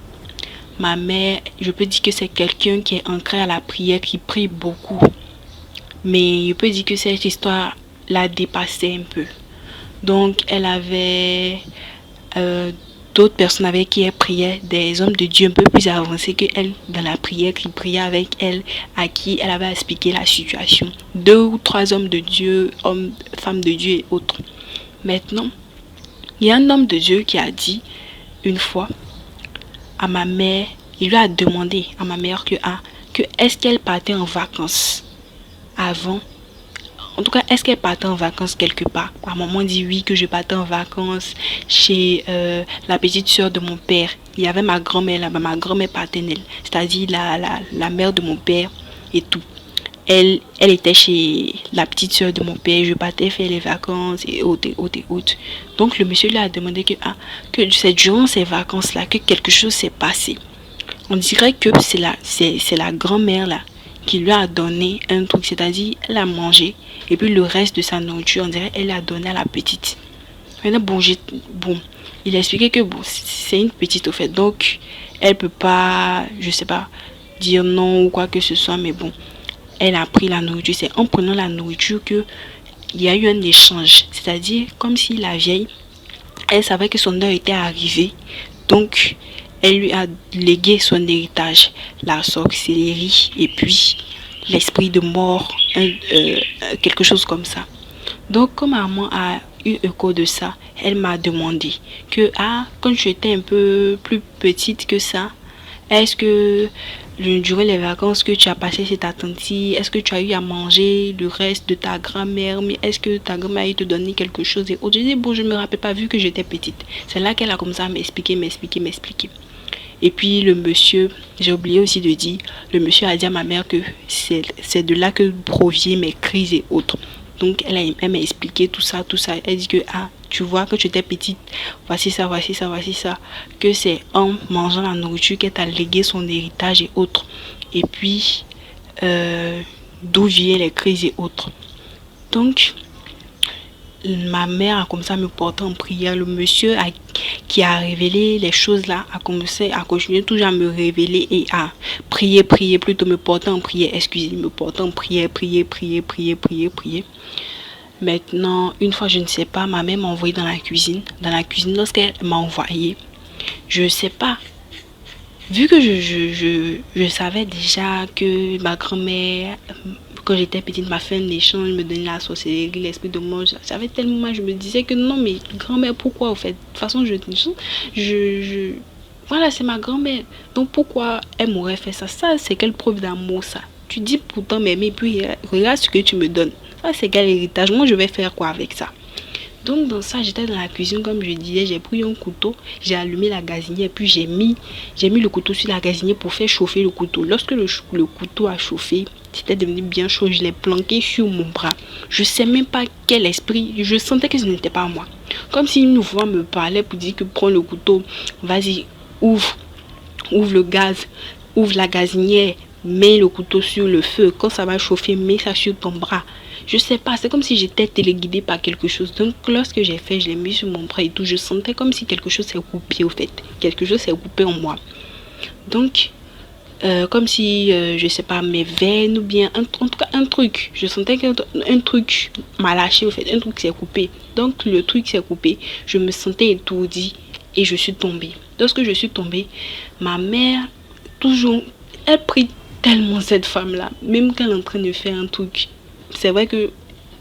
Speaker 6: ma mère, je peux dire que c'est quelqu'un qui est ancré à la prière, qui prie beaucoup. Mais je peux dire que cette histoire l'a dépassé un peu. Donc elle avait d'autres personnes avec qui elle priait, des hommes de Dieu un peu plus avancés que elle dans la prière, qui priaient avec elle, à qui elle avait expliqué la situation. 2 ou 3 hommes de Dieu, hommes, femmes de Dieu et autres. Maintenant, il y a un homme de Dieu qui a dit une fois à ma mère, il lui a demandé à ma mère que est-ce qu'elle partait en vacances avant. En tout cas, est-ce qu'elle partait en vacances quelque part? Ma maman dit oui, que je partais en vacances chez la petite soeur de mon père. Il y avait ma grand-mère là-bas, ma grand-mère paternelle, c'est-à-dire la mère de mon père et tout. Elle était chez la petite soeur de mon père, je partais faire les vacances et autres. Donc le monsieur lui a demandé que c'est durant ces vacances-là que quelque chose s'est passé. On dirait que c'est la grand-mère là qui lui a donné un truc, c'est-à-dire elle a mangé et puis le reste de sa nourriture, on dirait elle a donné à la petite. Maintenant, il a expliqué que c'est une petite au fait, donc elle peut pas, je sais pas, dire non ou quoi que ce soit, mais bon, elle a pris la nourriture. C'est en prenant la nourriture que il y a eu un échange, c'est-à-dire comme si la vieille, elle savait que son heure était arrivée, donc elle lui a légué son héritage, la sorcellerie et puis l'esprit de mort, quelque chose comme ça. Donc comme maman a eu écho de ça, elle m'a demandé que quand j'étais un peu plus petite que ça, est-ce que durant les vacances que tu as passées chez ta tante, est-ce que tu as eu à manger le reste de ta grand-mère, mais est-ce que ta grand-mère a eu te donner quelque chose et autres. Je dis je me rappelle pas vu que j'étais petite. C'est là qu'elle a commencé à m'expliquer. Et puis le monsieur, j'ai oublié aussi de dire, le monsieur a dit à ma mère que c'est de là que proviennent mes crises et autres. Donc elle m'a expliqué tout ça. Elle dit que tu vois que tu étais petite, voici ça, que c'est en mangeant la nourriture qu'elle t'a légué son héritage et autres. Et puis d'où viennent les crises et autres. Donc ma mère a commencé à me porter en prière. Le monsieur qui a révélé les choses là, a commencé à continuer toujours à me révéler et à prier, plutôt me porter en prière, me porter en prière, prier. Maintenant, une fois, je ne sais pas, ma mère m'a envoyé dans la cuisine. Lorsqu'elle m'a envoyé, je sais pas. Vu que je savais déjà que ma grand-mère, quand j'étais petite, m'a fait un échange, me donnait la sorcellerie, l'esprit de mort. J'avais tellement mal, je me disais que non, mais grand-mère, pourquoi, au fait? De toute façon, voilà, c'est ma grand-mère. Donc, pourquoi elle m'aurait fait ça? Ça, c'est quelle preuve d'amour, ça? Tu dis pourtant m'aimer, puis regarde ce que tu me donnes. Ça, c'est quel héritage? Moi, je vais faire quoi avec ça? Donc dans ça, j'étais dans la cuisine, comme je disais, j'ai pris un couteau, j'ai allumé la gazinière, puis j'ai mis le couteau sur la gazinière pour faire chauffer le couteau. Lorsque le couteau a chauffé, c'était devenu bien chaud, je l'ai planqué sur mon bras. Je sais même pas quel esprit, je sentais que ce n'était pas moi. Comme si une voix me parlait pour dire que prends le couteau, vas-y, ouvre le gaz, ouvre la gazinière, mets le couteau sur le feu, quand ça va chauffer, mets ça sur ton bras. Je sais pas, c'est comme si j'étais téléguidée par quelque chose. Donc lorsque j'ai fait, je l'ai mis sur mon bras et tout, je sentais comme si quelque chose s'est coupé au fait. Quelque chose s'est coupé en moi. Donc, comme si, je sais pas, mes veines ou bien, en tout cas un truc. Je sentais qu'un truc m'a lâché au fait, un truc s'est coupé. Donc le truc s'est coupé, je me sentais étourdie et je suis tombée. Lorsque je suis tombée, ma mère, toujours, elle prie tellement cette femme-là, même quand elle est en train de faire un truc. C'est vrai que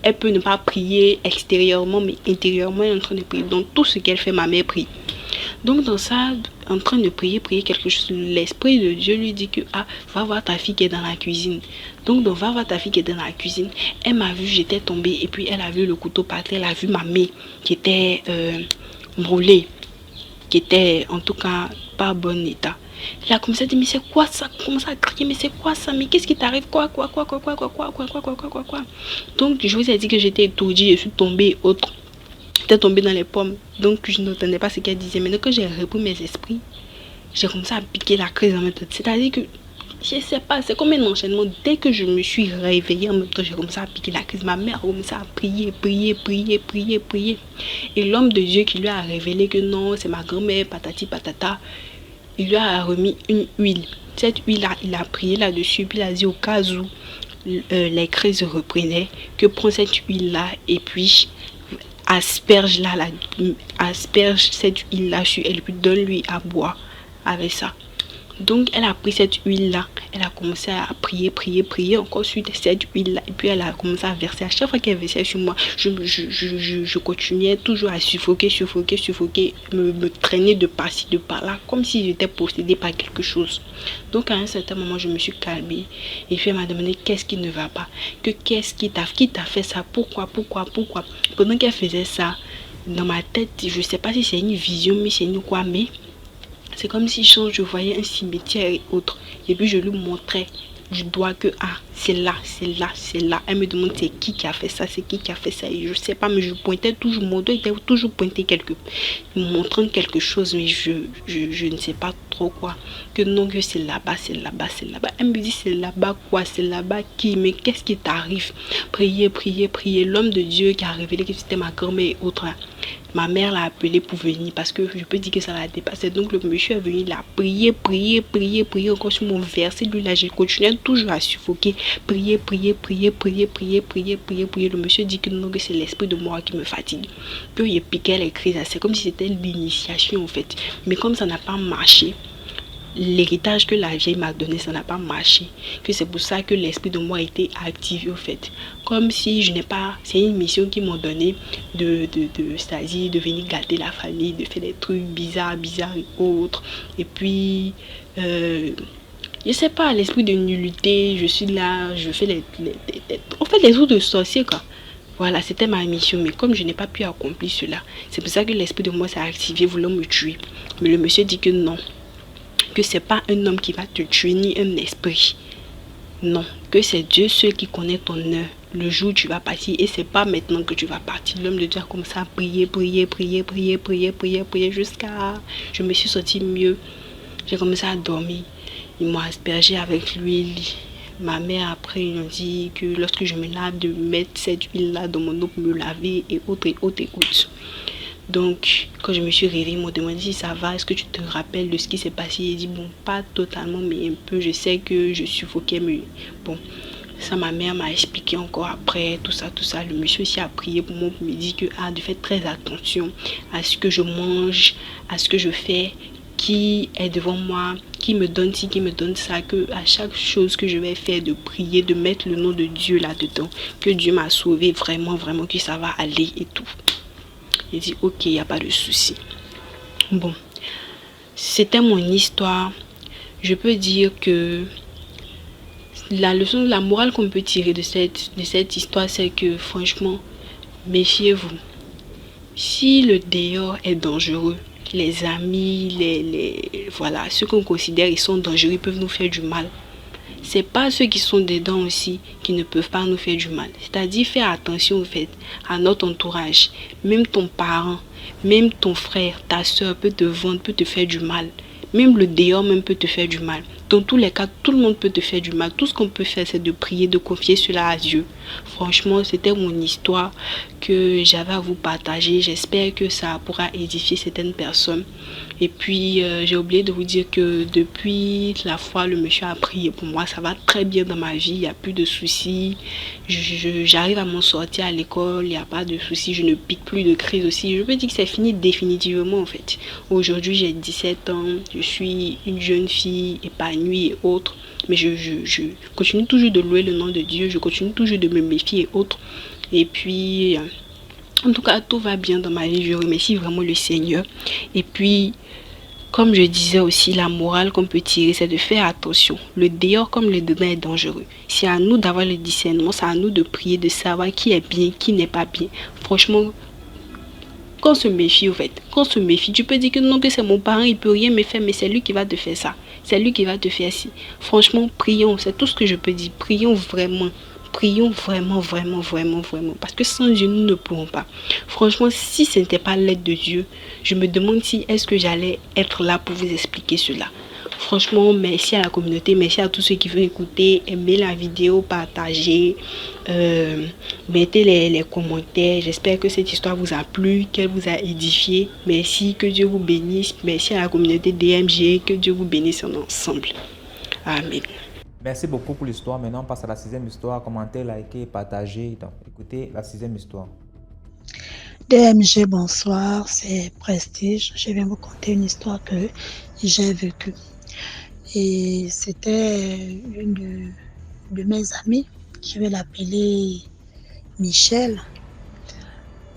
Speaker 6: elle peut ne pas prier extérieurement, mais intérieurement, elle est en train de prier. Donc, tout ce qu'elle fait, ma mère prie. Donc, dans ça, en train de prier quelque chose, l'Esprit de Dieu lui dit que, va voir ta fille qui est dans la cuisine. Donc, va voir ta fille qui est dans la cuisine. Elle m'a vu, j'étais tombée, et puis elle a vu le couteau par terre, elle a vu ma main qui était brûlée, qui était en tout cas pas bon état. Il a commencé à dire, mais c'est quoi ça? Commence à crier, mais c'est quoi ça? Mais qu'est-ce qui t'arrive? Quoi? Donc, je vous ai dit que j'étais étourdie, je suis tombée autre. J'étais tombée dans les pommes. Donc, je n'entendais pas ce qu'elle disait. Maintenant, quand j'ai repris mes esprits, j'ai commencé à piquer la crise en même temps. C'est-à-dire que, je sais pas, c'est comme un enchaînement. Dès que je me suis réveillée en même temps, j'ai commencé à piquer la crise. Ma mère a commencé à prier. Et l'homme de Dieu qui lui a révélé que non, c'est ma grand-mère, patati patata, il lui a remis une huile. Cette huile-là, il a prié là-dessus, puis il a dit au cas où les crises reprenaient, que prends cette huile-là et puis asperge cette huile-là sur elle, puis donne-lui à boire avec ça. Donc, elle a pris cette huile-là, elle a commencé à prier encore sur cette huile-là, et puis elle a commencé à verser. À chaque fois qu'elle versait sur moi, je continuais toujours à suffoquer, me traîner de par-ci, de par-là, comme si j'étais possédée par quelque chose. Donc, à un certain moment, je me suis calmée, et puis elle m'a demandé qu'est-ce qui ne va pas, qu'est-ce qui t'a fait ça, pourquoi. Pendant qu'elle faisait ça, dans ma tête, je sais pas si c'est une vision, mais c'est une quoi, mais c'est comme si je voyais un cimetière et autres. Et puis je lui montrais du doigt que c'est là. Elle me demande c'est qui a fait ça, Et je sais pas, mais je pointais toujours, mon doigt était toujours pointé montrant quelque chose, mais je ne sais pas trop quoi. Que non, que c'est là-bas. Elle me dit c'est là-bas quoi, c'est là-bas qui, mais qu'est-ce qui t'arrive? Prier. L'homme de Dieu qui a révélé que c'était ma grand-mère et autres. Ma mère l'a appelé pour venir parce que je peux dire que ça l'a dépassé. Donc le monsieur est venu, il a prié encore sur mon verset. Lui là, j'ai continué toujours à suffoquer. Prier. Le monsieur dit que non, que c'est l'esprit de moi qui me fatigue. Puis il piquait les crises. C'est comme si c'était l'initiation en fait. Mais comme ça n'a pas marché, l'héritage que la vieille m'a donné, ça n'a pas marché, que c'est pour ça que l'esprit de moi a été activé au fait, comme si je n'ai pas, c'est une mission qu'ils m'ont donné c'est-à-dire de venir gâter la famille, de faire des trucs bizarres et autres, et puis je sais pas, l'esprit de nullité, je suis là, je fais les trucs de sorcier quoi. Voilà, c'était ma mission, mais comme je n'ai pas pu accomplir cela, c'est pour ça que l'esprit de moi s'est activé, voulant me tuer. Mais le monsieur dit que non, que c'est pas un homme qui va te tuer, ni un esprit. Non, que c'est Dieu seul qui connaît ton heure, le jour où tu vas partir, et c'est pas maintenant que tu vas partir. L'homme de Dieu a commencé à prier, jusqu'à... Je me suis sentie mieux. J'ai commencé à dormir. Ils m'ont aspergé avec l'huile. Ma mère après, ils ont dit que lorsque je me lave, de mettre cette huile-là dans mon eau pour me laver, et autres. Donc, quand je me suis réveillée, ils m'ont demandé si ça va, est-ce que tu te rappelles de ce qui s'est passé? J'ai dit, bon, pas totalement, mais un peu, je sais que je suffoquais, mais bon. Ça, ma mère m'a expliqué encore après, tout ça. Le monsieur aussi a prié pour moi, pour me dire que, de faire très attention à ce que je mange, à ce que je fais, qui est devant moi, qui me donne ci, qui me donne ça, que à chaque chose que je vais faire, de prier, de mettre le nom de Dieu là-dedans, que Dieu m'a sauvé vraiment, que ça va aller et tout. J'ai dit, ok, il n'y a pas de souci. Bon, c'était mon histoire. Je peux dire que la morale qu'on peut tirer de cette histoire, c'est que franchement, méfiez-vous. Si le dehors est dangereux, les amis, voilà, ceux qu'on considère ils sont dangereux, ils peuvent nous faire du mal. C'est pas ceux qui sont dedans aussi qui ne peuvent pas nous faire du mal. C'est-à-dire faire attention au fait à notre entourage. Même ton parent, même ton frère, ta soeur peut te vendre, peut te faire du mal. Même le dehors même peut te faire du mal. Dans tous les cas, tout le monde peut te faire du mal. Tout ce qu'on peut faire, c'est de prier, de confier cela à Dieu. Franchement, c'était mon histoire que j'avais à vous partager. J'espère que ça pourra édifier certaines personnes. Et puis, j'ai oublié de vous dire que depuis la fois, le monsieur a prié pour moi. Ça va très bien dans ma vie. Il n'y a plus de soucis. J'arrive à m'en sortir à l'école. Il n'y a pas de soucis. Je ne pique plus de crise aussi. Je peux dire que c'est fini définitivement en fait. Aujourd'hui, j'ai 17 ans. Je suis une jeune fille épanouie et autres. Mais je continue toujours de louer le nom de Dieu. Je continue toujours de me méfier et autres. Et puis, en tout cas, tout va bien dans ma vie. Je remercie vraiment le Seigneur. Et puis, comme je disais aussi, la morale qu'on peut tirer, c'est de faire attention. Le dehors comme le dedans est dangereux. C'est à nous d'avoir le discernement. C'est à nous de prier, de savoir qui est bien, qui n'est pas bien. Franchement, qu'on se méfie, au fait. Qu'on se méfie. Tu peux dire que non, que c'est mon parent, il peut rien me faire, mais c'est lui qui va te faire ça. C'est lui qui va te faire ci. Franchement, prions. C'est tout ce que je peux dire. Prions vraiment. Prions vraiment. Parce que sans Dieu, nous ne pourrons pas. Franchement, si ce n'était pas l'aide de Dieu, je me demande si est-ce que j'allais être là pour vous expliquer cela. Franchement, merci à la communauté, merci à tous ceux qui veulent écouter, aimez la vidéo, partagez, mettez les commentaires. J'espère que cette histoire vous a plu, qu'elle vous a édifié. Merci, que Dieu vous bénisse. Merci à la communauté DMG, que Dieu vous bénisse en ensemble. Amen.
Speaker 1: Merci beaucoup pour l'histoire. Maintenant, on passe à la 6e histoire. Commentez, likez, partagez. Donc, écoutez la 6e histoire.
Speaker 2: DMG, bonsoir, c'est Prestige. Je viens vous conter une histoire que j'ai vécue. Et c'était une de mes amies, je vais l'appeler Michel.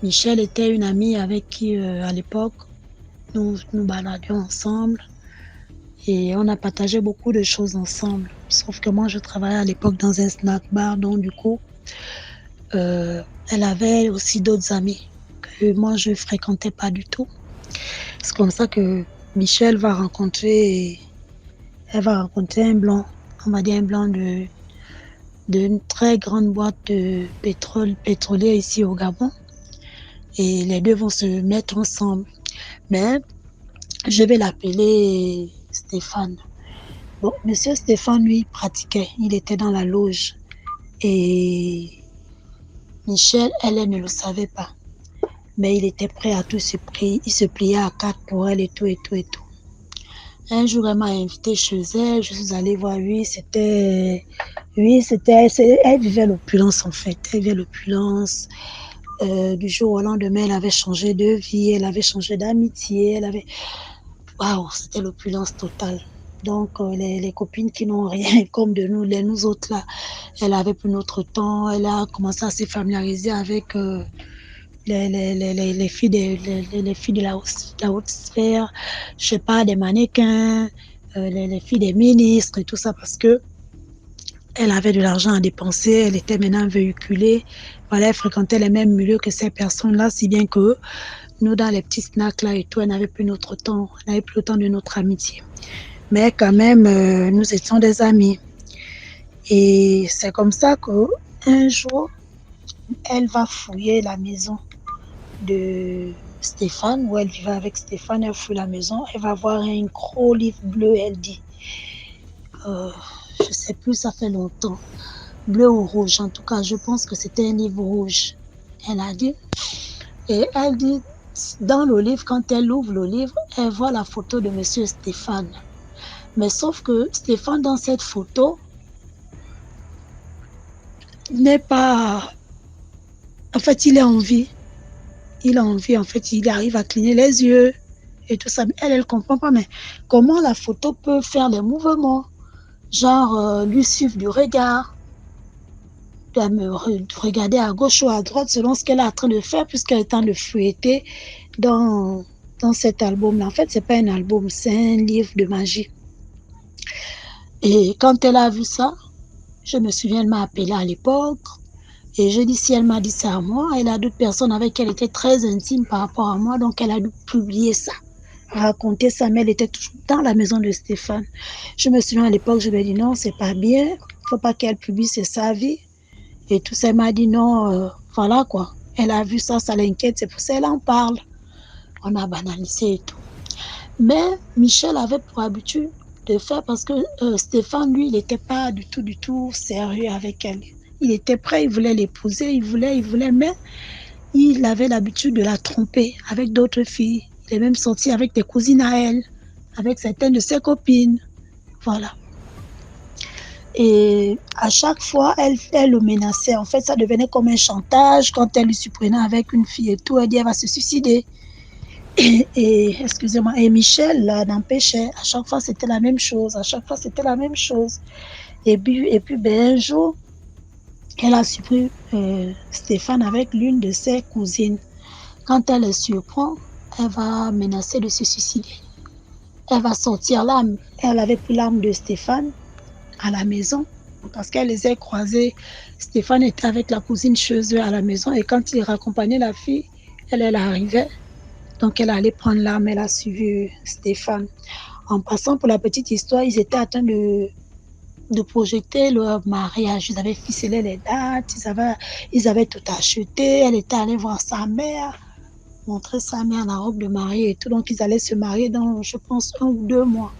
Speaker 2: Michel était une amie avec qui, à l'époque, nous baladions ensemble. Et on a partagé beaucoup de choses ensemble. Sauf que moi, je travaillais à l'époque dans un snack bar. Donc, du coup, elle avait aussi d'autres amis que moi, je ne fréquentais pas du tout. C'est comme ça que Michel va rencontrer un blanc. On va dire un blanc d'une très grande boîte de pétrolier ici au Gabon. Et les deux vont se mettre ensemble. Mais je vais l'appeler Stéphane. Bon, monsieur Stéphane, lui, pratiquait. Il était dans la loge. Et Michel, elle ne le savait pas. Mais il était prêt à tout se plier. Il se pliait à 4 pour elle et tout. Un jour, elle m'a invité chez elle. Je suis allée voir lui. Elle vivait l'opulence en fait. Elle vivait l'opulence. Du jour au lendemain, elle avait changé de vie. Elle avait changé d'amitié. Waouh, c'était l'opulence totale. Donc, les copines qui n'ont rien comme de nous, nous autres là, elle avait plus notre temps. Elle a commencé à se familiariser avec les filles de la haute sphère, je sais pas, des mannequins, les filles des ministres et tout ça, parce que elle avait de l'argent à dépenser, elle était maintenant véhiculée, voilà, elle fréquentait les mêmes milieux que ces personnes-là, si bien que nous, dans les petits snacks là et tout, elle n'avait plus notre temps, elle n'avait plus le temps de notre amitié. Mais quand même, nous étions des amis. Et c'est comme ça qu'un jour, elle va fouiller la maison de Stéphane, où elle vivait avec Stéphane. Elle fouille la maison, elle va voir un gros livre bleu. Elle dit, je sais plus, ça fait longtemps, bleu ou rouge, en tout cas je pense que c'était un livre rouge. Elle a dit, et elle dit, dans le livre, quand elle ouvre le livre, elle voit la photo de monsieur Stéphane. Mais sauf que Stéphane, dans cette photo, n'est pas... En fait, il est en vie. Il a envie, en fait, il arrive à cligner les yeux et tout ça. Mais elle ne comprend pas. Mais comment la photo peut faire les mouvements? Genre, lui suivre du regard, me regarder à gauche ou à droite selon ce qu'elle est en train de faire, puisqu'elle est en train de fouetter dans cet album-là. En fait, ce n'est pas un album, c'est un livre de magie. Et quand elle a vu ça, je me souviens, elle m'a appelé à l'époque. Et je dis, si elle m'a dit ça à moi, elle a d'autres personnes avec qui elle était très intime par rapport à moi, donc elle a dû publier ça, raconter ça, mais elle était toujours dans la maison de Stéphane. Je me souviens à l'époque, je lui ai dit non, c'est pas bien, il ne faut pas qu'elle publie, c'est sa vie. Et tout ça, elle m'a dit non, voilà quoi. Elle a vu ça, ça l'inquiète, c'est pour ça qu'elle en parle. On a banalisé et tout. Mais Michel avait pour habitude de faire, parce que Stéphane, lui, il n'était pas du tout sérieux avec elle. Il était prêt, il voulait l'épouser, il voulait, mais il avait l'habitude de la tromper avec d'autres filles. Il est même sorti avec des cousines à elle, avec certaines de ses copines. Voilà. Et à chaque fois, elle le menaçait. En fait, ça devenait comme un chantage. Quand elle lui surprenait avec une fille et tout, elle dit elle va se suicider. Excusez-moi, et Michel l'empêchait. À chaque fois, c'était la même chose. Et puis ben, un jour, elle a surpris Stéphane avec l'une de ses cousines. Quand elle le surprend, elle va menacer de se suicider. Elle va sortir l'arme. Elle avait pris l'arme de Stéphane à la maison parce qu'elle les a croisés. Stéphane était avec la cousine chez eux à la maison et quand il raccompagnait la fille, elle arrivait. Donc elle allait prendre l'arme, elle a suivi Stéphane. En passant, pour la petite histoire, ils étaient en train de projeter leur mariage. Ils avaient ficelé les dates, ils avaient tout acheté. Elle était allée voir sa mère, montrer sa mère la robe de mariée et tout. Donc, ils allaient se marier dans, je pense, 1 ou 2 mois.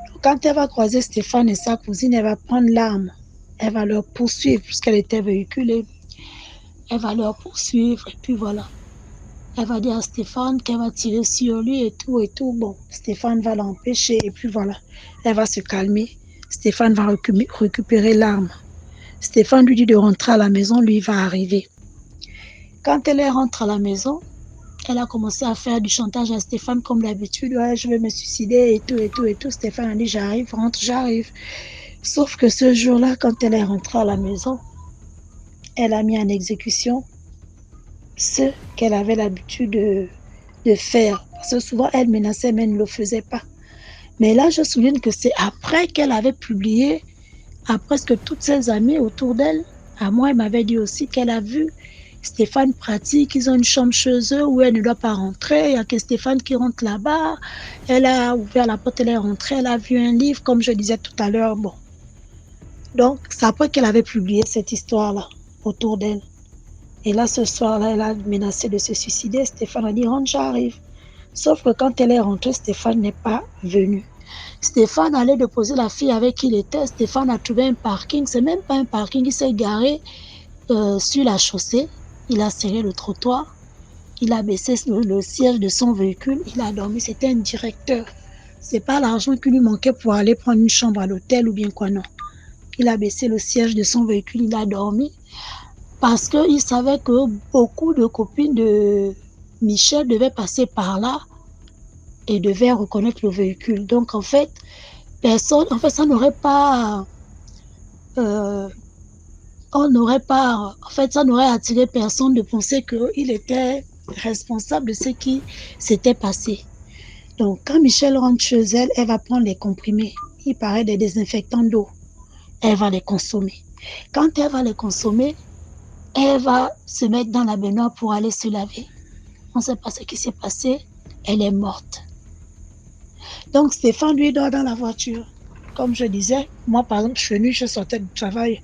Speaker 2: Donc, quand elle va croiser Stéphane et sa cousine, elle va prendre l'arme. Elle va leur poursuivre, puisqu'elle était véhiculée. Elle va leur poursuivre et puis voilà. Elle va dire à Stéphane qu'elle va tirer sur lui et tout et tout. Bon, Stéphane va l'empêcher et puis voilà. Elle va se calmer. Stéphane va récupérer l'arme. Stéphane lui dit de rentrer à la maison, lui va arriver. Quand elle rentre à la maison, elle a commencé à faire du chantage à Stéphane comme d'habitude. Ouais, je vais me suicider et tout et tout et tout. Stéphane a dit j'arrive, rentre, j'arrive. Sauf que ce jour-là, quand elle est rentrée à la maison, elle a mis en exécution ce qu'elle avait l'habitude de faire. Parce que souvent, elle menaçait, mais elle ne le faisait pas. Mais là, je me souviens que c'est après qu'elle avait publié à presque toutes ses amies autour d'elle. À moi, elle m'avait dit aussi qu'elle a vu Stéphane pratique. Ils ont une chambre chez eux où elle ne doit pas rentrer. Il n'y a que Stéphane qui rentre là-bas. Elle a ouvert la porte, elle est rentrée. Elle a vu un livre, comme je disais tout à l'heure. Bon. Donc, c'est après qu'elle avait publié cette histoire-là autour d'elle. Et là, ce soir-là, elle a menacé de se suicider. Stéphane a dit, rentre, j'arrive. Sauf que quand elle est rentrée, Stéphane n'est pas venu. Stéphane allait déposer la fille avec qui il était. Stéphane a trouvé un parking. C'est même pas un parking. Il s'est garé sur la chaussée. Il a serré le trottoir. Il a baissé le siège de son véhicule. Il a dormi. C'était un directeur. C'est pas l'argent qui lui manquait pour aller prendre une chambre à l'hôtel ou bien quoi, non. Il a baissé le siège de son véhicule. Il a dormi. Parce qu'il savait que beaucoup de copines de Michel devaient passer par là et devaient reconnaître le véhicule. Donc, en fait, ça n'aurait pas... ça n'aurait attiré personne de penser qu'il était responsable de ce qui s'était passé. Donc, quand Michel rentre chez elle, elle va prendre les comprimés. Il paraît des désinfectants d'eau. Elle va les consommer. Quand elle va les consommer, elle va se mettre dans la baignoire pour aller se laver. On ne sait pas ce qui s'est passé. Elle est morte. Donc, Stéphane, lui, dort dans la voiture. Comme je disais, moi, par exemple, je sortais du travail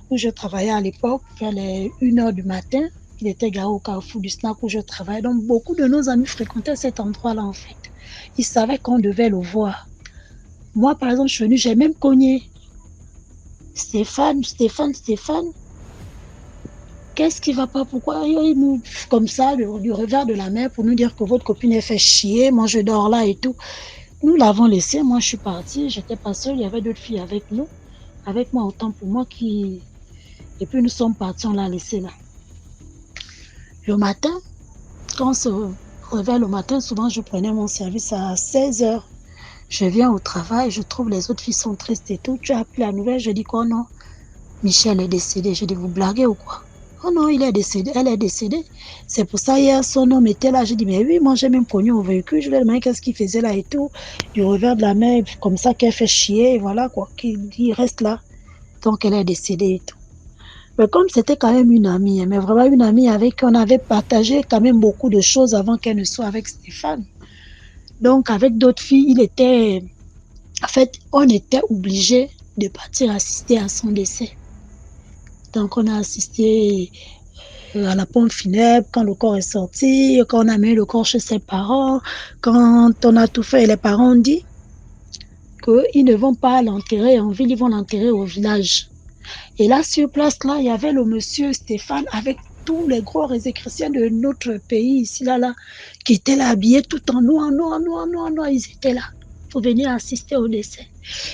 Speaker 2: où je travaillais à l'époque, vers les 1h du matin. Il était garé au carrefour du snack où je travaillais. Donc, beaucoup de nos amis fréquentaient cet endroit-là, en fait. Ils savaient qu'on devait le voir. Moi, par exemple, j'ai même cogné. Stéphane. qu'est-ce qui va pas? Pourquoi il nous, comme ça, du revers de la mer, pour nous dire que votre copine est fait chier, moi je dors là et tout. Nous l'avons laissé, moi je suis partie, j'étais pas seule, il y avait d'autres filles avec nous, avec moi autant pour moi qui... Et puis nous sommes partis, on l'a laissé là. Le matin, quand on se réveille le matin, souvent je prenais mon service à 16 h. Je viens au travail, je trouve les autres filles sont tristes et tout. Tu as appris la nouvelle, je dis quoi? Non, Michel est décédé. Je dis, vous blaguez ou quoi? Oh non, il est décédé, elle est décédée. C'est pour ça, hier, son homme était là. Je dis, mais oui, moi j'ai même pogné au véhicule. Je lui ai demandé qu'est-ce qu'il faisait là et tout. Du revers de la main, comme ça qu'elle fait chier, et voilà quoi, qu'il reste là. Donc elle est décédée et tout. Mais comme c'était quand même une amie, mais vraiment une amie avec qui on avait partagé quand même beaucoup de choses avant qu'elle ne soit avec Stéphane. Donc, avec d'autres filles, en fait, on était obligés de partir assister à son décès. Donc, on a assisté à la pompe funèbre quand le corps est sorti, quand on a mis le corps chez ses parents, quand on a tout fait. Les parents ont dit qu'ils ne vont pas l'enterrer en ville, ils vont l'enterrer au village. Et là, sur place, là, il y avait le monsieur Stéphane avec tous les gros résécrétiens de notre pays, ici, là, qui étaient là, habillés tout en noir, ils étaient là pour venir assister au décès.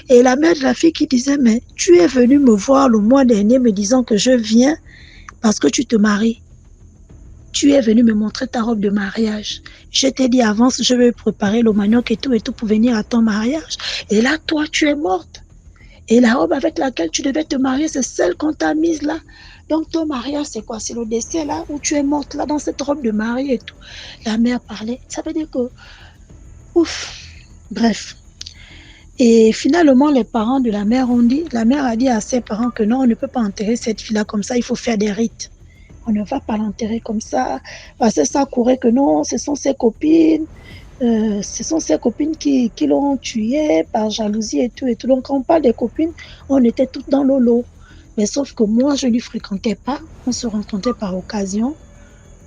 Speaker 2: Et la mère de la fille qui disait, mais tu es venu me voir le mois dernier me disant que je viens parce que tu te maries. Tu es venu me montrer ta robe de mariage. Je t'ai dit avance, je vais préparer le manioc et tout pour venir à ton mariage. Et là, toi, tu es morte. Et la robe avec laquelle tu devais te marier, c'est celle qu'on t'a mise là. Donc ton mariage, c'est quoi? C'est le décès là où tu es morte là dans cette robe de mariée et tout. La mère parlait. Ça veut dire que... Ouf. Bref. Et finalement, les parents de la mère ont dit... La mère a dit à ses parents que non, on ne peut pas enterrer cette fille-là comme ça. Il faut faire des rites. On ne va pas l'enterrer comme ça. Parce que ça courait que non, ce sont ses copines. Ce sont ses copines qui l'ont tué par jalousie et tout. Donc, quand on parle des copines, on était toutes dans le lot. Mais sauf que moi, je ne lui fréquentais pas. On se rencontrait par occasion.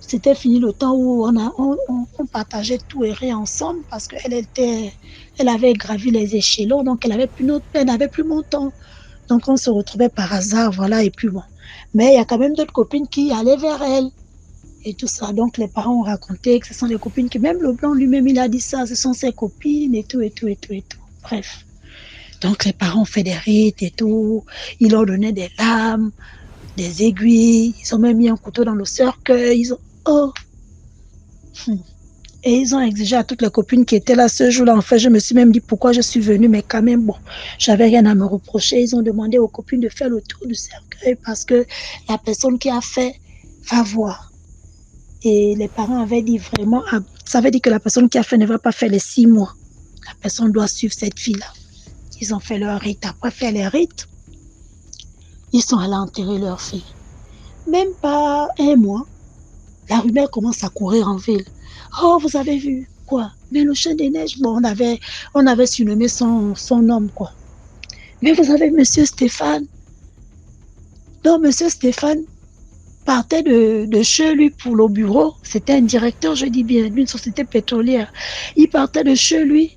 Speaker 2: C'était fini le temps où on partageait tout et rien ensemble parce qu'elle avait gravi les échelons. Donc, elle n'avait plus mon temps. Donc, on se retrouvait par hasard, voilà, et puis bon. Mais il y a quand même d'autres copines qui allaient vers elle. Et tout ça. Donc, les parents ont raconté que ce sont des copines qui, même le blanc lui-même, il a dit ça, ce sont ses copines et tout. Bref. Donc, les parents ont fait des rites et tout. Ils leur donnaient des lames, des aiguilles. Ils ont même mis un couteau dans le cercueil. Et ils ont exigé à toutes les copines qui étaient là ce jour-là. En fait, je me suis même dit pourquoi je suis venue, mais quand même, bon, j'avais rien à me reprocher. Ils ont demandé aux copines de faire le tour du cercueil parce que la personne qui a fait va voir. Et les parents avaient dit vraiment, ça veut dire que la personne qui a fait ne va pas faire les 6 mois. La personne doit suivre cette fille-là. Ils ont fait leur rite. Après faire les rites, ils sont allés enterrer leur fille. Même pas 1 mois, la rumeur commence à courir en ville. Oh, vous avez vu quoi? Mais le chien des neiges, bon, on avait surnommé son homme, quoi. Mais vous avez monsieur Stéphane. Donc, monsieur Stéphane partait de chez lui pour le bureau. C'était un directeur, je dis bien, d'une société pétrolière. Il partait de chez lui,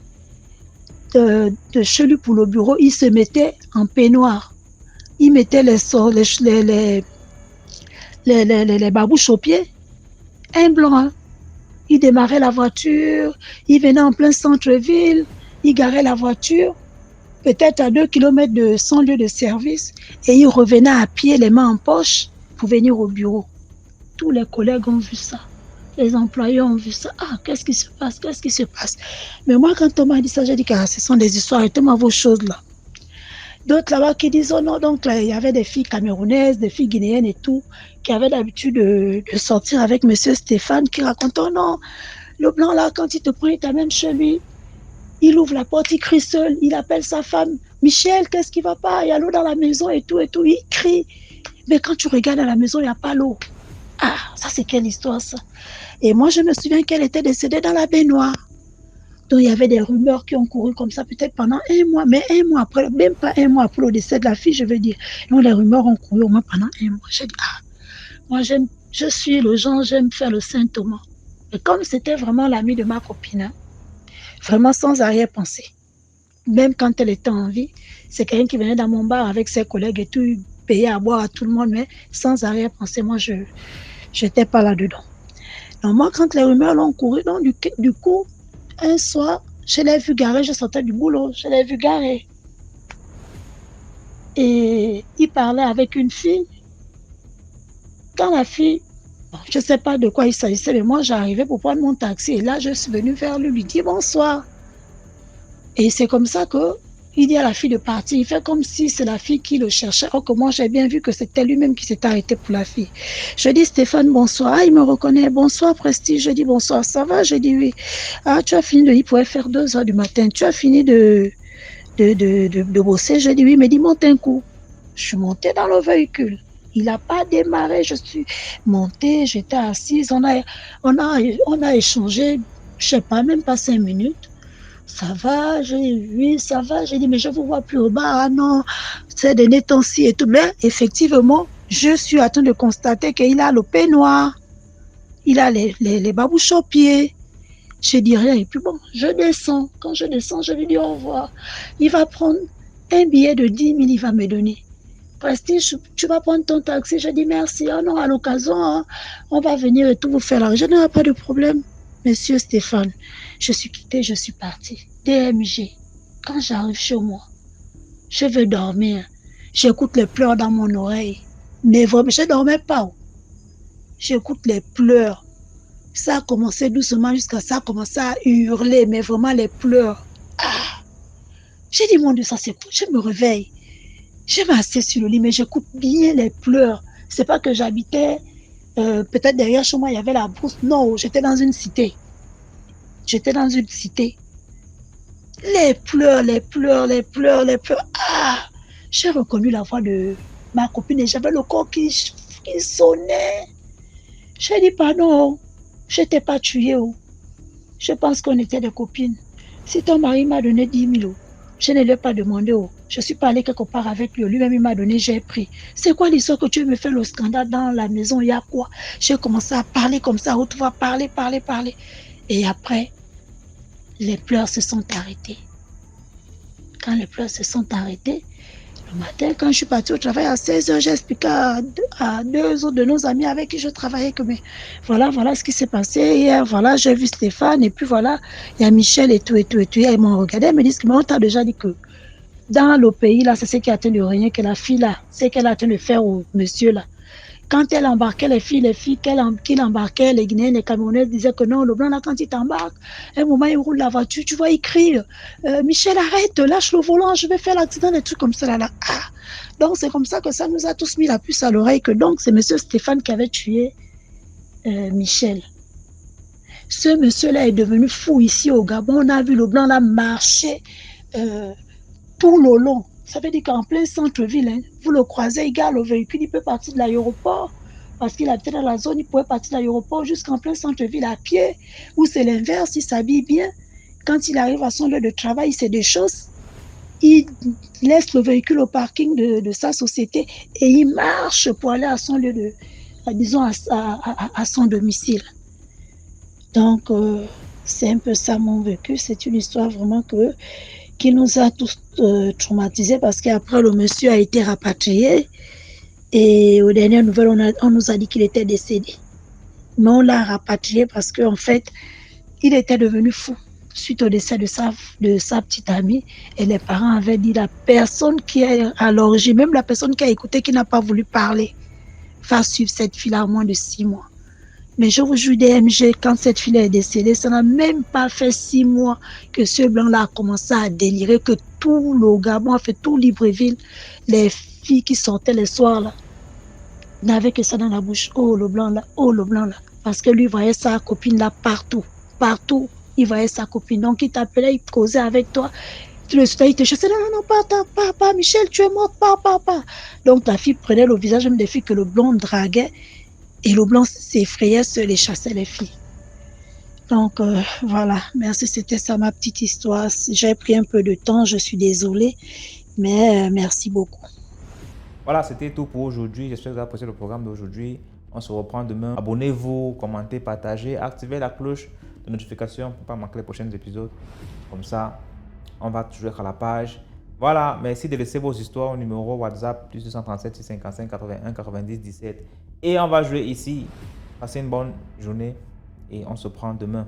Speaker 2: de chez lui pour le bureau. Il se mettait en peignoir. Il mettait les babouches aux pieds. Un blanc, hein. Il démarrait la voiture. Il venait en plein centre-ville. Il garait la voiture. Peut-être à 2 km de son lieu de service. Et il revenait à pied, les mains en poche, pour venir au bureau. Tous les collègues ont vu ça. Les employés ont vu ça. Ah, qu'est-ce qui se passe? Mais moi, quand on m'a dit ça, j'ai dit que ce sont des histoires. Arrêtez-moi vos choses là. D'autres là-bas qui disent, oh non, donc là, il y avait des filles camerounaises, des filles guinéennes et tout, qui avaient l'habitude de sortir avec monsieur Stéphane, qui racontent, oh non, le blanc là, quand il te prend, il t'amène chez lui. Il ouvre la porte, il crie seul, il appelle sa femme. Michel, qu'est-ce qui va pas? Il y a l'eau dans la maison et tout. Il crie. Mais quand tu regardes à la maison, il n'y a pas l'eau. Ah, ça c'est quelle histoire ça? Et moi, je me souviens qu'elle était décédée dans la baignoire. Donc, il y avait des rumeurs qui ont couru comme ça, peut-être pendant 1 mois, mais 1 mois après, même pas 1 mois après le décès de la fille, je veux dire. Donc, les rumeurs ont couru au moins pendant 1 mois. J'ai dit, ah, moi, je suis le genre, j'aime faire le Saint Thomas. Et comme c'était vraiment l'amie de ma copine, hein, vraiment sans arrière-pensée, même quand elle était en vie, c'est quelqu'un qui venait dans mon bar avec ses collègues et tout, payer à boire à tout le monde, mais sans arrière-pensée, moi, je n'étais pas là-dedans. Donc, moi, quand les rumeurs l'ont couru, donc, du coup, un soir, je l'ai vu garer, je sortais du boulot, je l'ai vu garer. Et il parlait avec une fille. Quand la fille, bon, je ne sais pas de quoi il s'agissait, mais moi, j'arrivais pour prendre mon taxi. Et là, je suis venue vers lui dire bonsoir. Et c'est comme ça qu'il dit à la fille de partir. Il fait comme si c'est la fille qui le cherchait. Or que moi, j'ai bien vu que c'était lui-même qui s'était arrêté pour la fille. Je dis Stéphane, bonsoir. Ah, il me reconnaît. Bonsoir, Prestige. Je dis bonsoir. Ça va? Je dis oui. Ah, tu as fini il pouvait faire 2 heures du matin. Tu as fini de bosser? Je dis oui, mais dis, monte un coup. Je suis montée dans le véhicule. Il n'a pas démarré. Je suis montée, j'étais assise. On a échangé, je ne sais pas, même pas 5 minutes. Ça va? J'ai dit oui, ça va. J'ai dit, mais je ne vous vois plus au bar. Ah non, c'est des temps-ci et tout. Mais effectivement, je suis en train de constater qu'il a le peignoir. Il a les babouches aux pieds. Je dis rien. Et puis bon, je descends. Quand je descends, je lui dis au revoir. Il va prendre un billet de 10 000, il va me donner. Prestige, tu vas prendre ton taxi. Je dis merci. Oh non, à l'occasion, hein, on va venir et tout vous faire l'argent. Je n'aurai pas de problème. Monsieur Stéphane, je suis quittée, je suis partie. DMG, quand j'arrive chez moi, je veux dormir. J'écoute les pleurs dans mon oreille. Mais vraiment, je ne dormais pas. J'écoute les pleurs. Ça a commencé doucement jusqu'à ça a commencé à hurler, mais vraiment les pleurs. Ah! J'ai dit, mon Dieu, ça c'est quoi? Je me réveille. Je m'assieds sur le lit, mais j'écoute bien les pleurs. C'est pas que j'habitais, peut-être derrière chez moi, il y avait la brousse. Non, j'étais dans une cité. J'étais dans une cité. Les pleurs, les pleurs, les pleurs, les pleurs. Ah! J'ai reconnu la voix de ma copine et j'avais le corps qui sonnait. J'ai dit, pardon, je t'ai pas tué. Je pense qu'on était des copines. Si ton mari m'a donné 10 000, je ne lui ai pas demandé. Je suis pas allée quelque part avec lui. Lui-même, il m'a donné, j'ai pris. C'est quoi l'histoire que tu me fais le scandale dans la maison? Il y a quoi? J'ai commencé à parler comme ça. Tu vas parler. Et après, les pleurs se sont arrêtés. Quand les pleurs se sont arrêtés, le matin, quand je suis partie au travail à 16 h, j'ai expliqué à 2 autres de nos amis avec qui je travaillais que mais voilà ce qui s'est passé hier. Voilà, j'ai vu Stéphane et puis voilà, il y a Michel et tout. Et ils m'ont regardé, ils me disent que mais on t'a déjà dit que dans le pays là, c'est ce qui a atteint de rien que la fille là, c'est qu'elle a atteint de faire au monsieur là. Quand elle embarquait les filles qu'il embarquait, les Guinéens, les Camerounais disaient que non, le blanc là, quand il t'embarque, à un moment il roule la voiture, tu vois, il crie Michel, arrête, lâche le volant, je vais faire l'accident, des trucs comme ça là. Ah. Donc c'est comme ça que ça nous a tous mis la puce à l'oreille, que donc c'est monsieur Stéphane qui avait tué Michel. Ce monsieur-là est devenu fou ici au Gabon. On a vu le blanc là marcher tout le long. Ça veut dire qu'en plein centre-ville, hein, vous le croisez, il garde le véhicule, il peut partir de l'aéroport, parce qu'il habitait dans la zone, il pouvait partir de l'aéroport jusqu'en plein centre-ville à pied, ou c'est l'inverse, il s'habille bien. Quand il arrive à son lieu de travail, il sait des choses, il laisse le véhicule au parking de sa société et il marche pour aller à son lieu de, disons, à son domicile. Donc, c'est un peu ça mon vécu, c'est une histoire vraiment qui nous a tous traumatisés parce qu'après le monsieur a été rapatrié et aux dernières nouvelles on nous a dit qu'il était décédé. Mais on l'a rapatrié parce qu'en fait il était devenu fou suite au décès de sa petite amie et les parents avaient dit la personne qui est à l'origine, même la personne qui a écouté, qui n'a pas voulu parler, va suivre cette fille-là à moins de 6 mois. Mais je vous jure, DMG, quand cette fille est décédée, ça n'a même pas fait 6 mois que ce blanc-là a commencé à délirer, que tout le Gabon, a fait tout Libreville, les filles qui sortaient les soirs là, n'avaient que ça dans la bouche. Oh le blanc là, oh le blanc là. Parce que lui voyait sa copine là partout, il voyait sa copine. Donc il t'appelait, il causait avec toi. Le soir, il te chassait, non, pas, Michel, tu es morte, pas. Donc la fille prenait le visage même des filles que le blanc draguait. Et le blanc s'effrayait, se les chassait les filles. Donc voilà, merci, c'était ça ma petite histoire. J'ai pris un peu de temps, je suis désolée, mais merci beaucoup.
Speaker 1: Voilà, c'était tout pour aujourd'hui. J'espère que vous avez apprécié le programme d'aujourd'hui. On se reprend demain. Abonnez-vous, commentez, partagez, activez la cloche de notification pour ne pas manquer les prochains épisodes. Comme ça, on va toujours être à la page Voilà, merci de laisser vos histoires au numéro WhatsApp plus 237 655 81 90 17. Et on va jouer ici. Passez une bonne journée et on se prend demain.